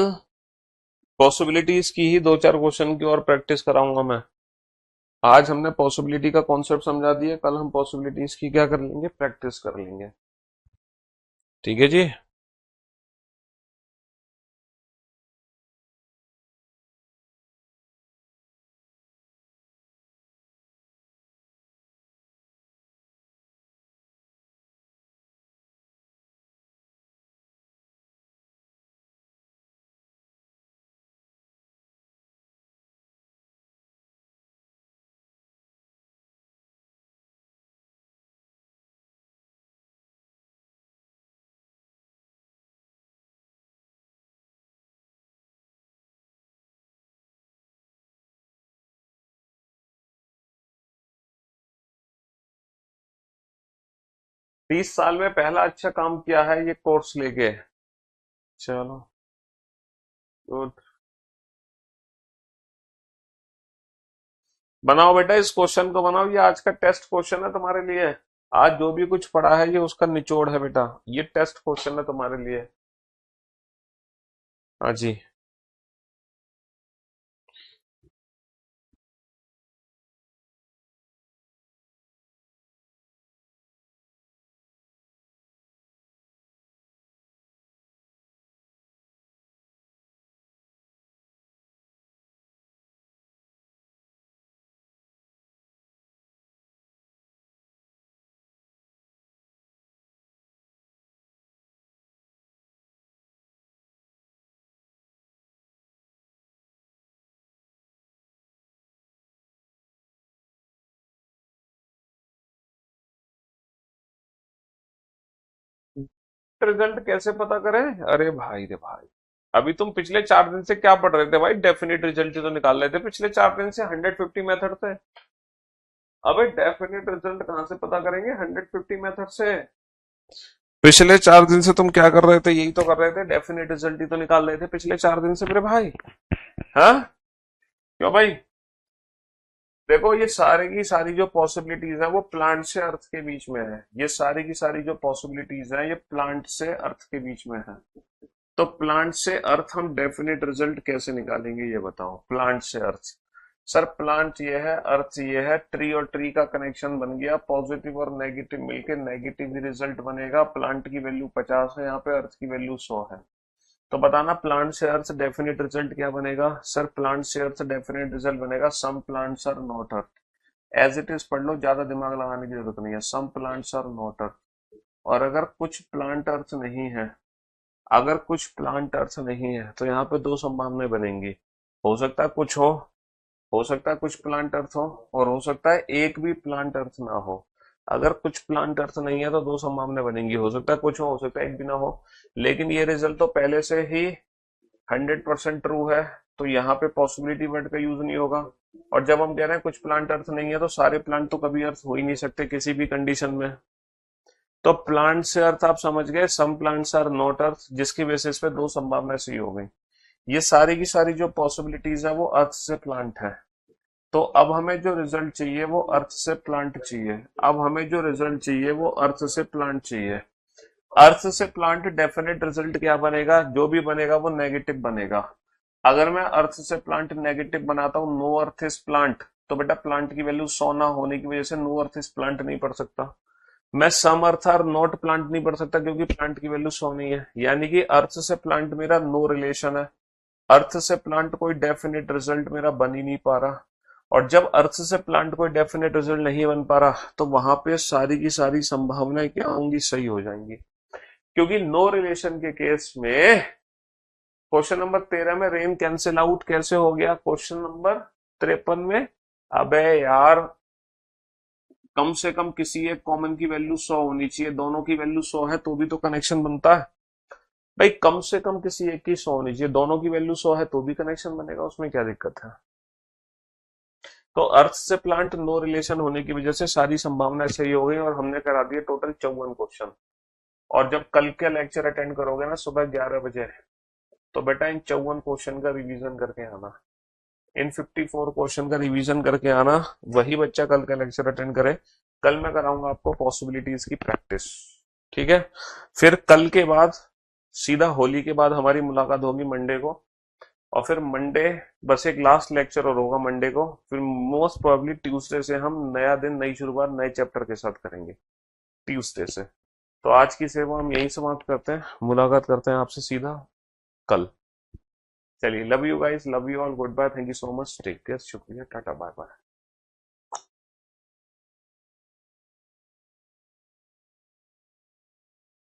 पॉसिबिलिटीज की ही 2-4 क्वेश्चन की और प्रैक्टिस कराऊंगा मैं। आज हमने पॉसिबिलिटी का कॉन्सेप्ट समझा दिया, कल हम पॉसिबिलिटीज की क्या कर लेंगे? प्रैक्टिस कर लेंगे। ठीक है जी। तीस साल में पहला अच्छा काम किया है ये कोर्स लेके। चलो गुड। बनाओ बेटा इस क्वेश्चन को बनाओ, ये आज का टेस्ट क्वेश्चन है तुम्हारे लिए। आज जो भी कुछ पढ़ा है ये उसका निचोड़ है बेटा, ये टेस्ट क्वेश्चन है तुम्हारे लिए। हाँ जी। रिजल्ट कैसे पता करें? अरे भाई रे भाई, अभी तुम पिछले 4 दिन से क्या पढ़ रहे थे भाई? डेफिनेट रिजल्ट ही तो निकाल रहे थे पिछले 4 दिन से, 150 मेथड से। अबे डेफिनेट रिजल्ट कहां से पता करेंगे 150 मेथड से? पिछले 4 दिन से तुम क्या कर रहे थे? यही तो कर रहे थे, डेफिनेट रिजल्ट ही तो निकाल रहे थे पिछले 4 दिन से मेरे भाई। हाँ क्यों भाई? देखो ये सारी की सारी जो पॉसिबिलिटीज है वो प्लांट से अर्थ के बीच में है। ये सारी की सारी जो पॉसिबिलिटीज है ये प्लांट से अर्थ के बीच में है। तो प्लांट से अर्थ हम डेफिनेट रिजल्ट कैसे निकालेंगे ये बताओ? प्लांट से अर्थ, सर प्लांट ये है, अर्थ ये है, ट्री और ट्री का कनेक्शन बन गया, पॉजिटिव और नेगेटिव मिलके नेगेटिव ही रिजल्ट बनेगा। प्लांट की वैल्यू 50 है यहाँ पे, अर्थ की वैल्यू 100 है। तो बताना प्लांट से अर्थ डेफिनेट रिजल्ट क्या बनेगा? सर प्लांट से अर्थ डेफिनेट रिजल्ट बनेगा some plants are not earth. As it is पढ़ लो, ज्यादा दिमाग लगाने की जरूरत नहीं है। Some plants are not earth. और अगर कुछ प्लांट अर्थ नहीं है, अगर कुछ प्लांट अर्थ नहीं है तो यहाँ पे दो संभावनाएं बनेंगी। हो सकता है कुछ हो सकता है कुछ प्लांट अर्थ और हो सकता है एक भी प्लांट अर्थ ना हो। अगर कुछ प्लांट अर्थ नहीं है तो दो संभावनाएं बनेंगी, हो सकता है कुछ हो सकता है एक भी ना हो। लेकिन ये रिजल्ट तो पहले से ही 100% ट्रू है, तो यहाँ पे पॉसिबिलिटी वर्ड का यूज नहीं होगा। और जब हम कह रहे हैं कुछ प्लांट अर्थ नहीं है तो सारे प्लांट तो कभी अर्थ हो ही नहीं सकते किसी भी कंडीशन में। तो प्लांट से अर्थ आप समझ गए, सम प्लांट्स आर नॉट अर्थ, जिसकी बेसिस पे दो संभावनाएं सही हो गई। ये सारी की सारी जो पॉसिबिलिटीज है वो अर्थ से प्लांट है। तो अब हमें जो रिजल्ट चाहिए वो अर्थ से प्लांट चाहिए। अब हमें जो रिजल्ट चाहिए वो अर्थ से प्लांट चाहिए। अर्थ से प्लांट डेफिनेट रिजल्ट क्या बनेगा? जो भी बनेगा वो नेगेटिव बनेगा। अगर मैं अर्थ से प्लांट नेगेटिव बनाता हूं, नो अर्थ इज प्लांट, तो बेटा प्लांट की वैल्यू 100 ना होने की वजह से नो अर्थ इज प्लांट नहीं पढ़ सकता। मैं सम अर्थ आर नॉट प्लांट नहीं पढ़ सकता क्योंकि प्लांट की वैल्यू 100 नहीं है। यानी कि अर्थ से प्लांट मेरा नो रिलेशन है। अर्थ से प्लांट कोई डेफिनेट रिजल्ट मेरा बन ही नहीं पा रहा। और जब अर्थ से प्लांट कोई डेफिनेट रिजल्ट नहीं बन पा रहा तो वहां पे सारी की सारी संभावनाएं क्या होंगी? सही हो जाएंगी। क्योंकि नो रिलेशन के केस में क्वेश्चन नंबर 13 में रेन कैंसिल आउट कैसे हो गया? क्वेश्चन नंबर 53 में अबे यार कम से कम किसी एक कॉमन की वैल्यू 100 होनी चाहिए, दोनों की वैल्यू 100 है तो भी तो कनेक्शन बनता है भाई। कम से कम किसी एक की 100 होनी चाहिए, दोनों की वैल्यू 100 है तो भी कनेक्शन बनेगा, उसमें क्या दिक्कत है? तो अर्थ से प्लांट नो रिलेशन होने की वजह से सारी संभावनाएं सही हो गई और हमने करा दिए टोटल 54 क्वेश्चन। और जब कल के लेक्चर अटेंड करोगे ना सुबह 11 बजे, तो बेटा इन 54 क्वेश्चन का रिवीजन करके आना, इन 54 क्वेश्चन का रिवीजन करके आना। वही बच्चा कल का लेक्चर अटेंड करे। कल मैं कराऊंगा आपको पॉसिबिलिटीज की प्रैक्टिस, ठीक है? फिर कल के बाद सीधा होली के बाद हमारी मुलाकात होगी मंडे को, और फिर मंडे बस एक लास्ट लेक्चर और होगा मंडे को। फिर मोस्ट प्रोबेबली ट्यूसडे से हम नया दिन, नई शुरुआत नए चैप्टर के साथ करेंगे ट्यूसडे से। तो आज की सेवा हम यहीं समाप्त करते हैं, मुलाकात करते हैं आपसे सीधा कल। चलिए, love you guys, love you all, goodbye, thank you so much, take care, शुक्रिया, टाटा, बाय बाय।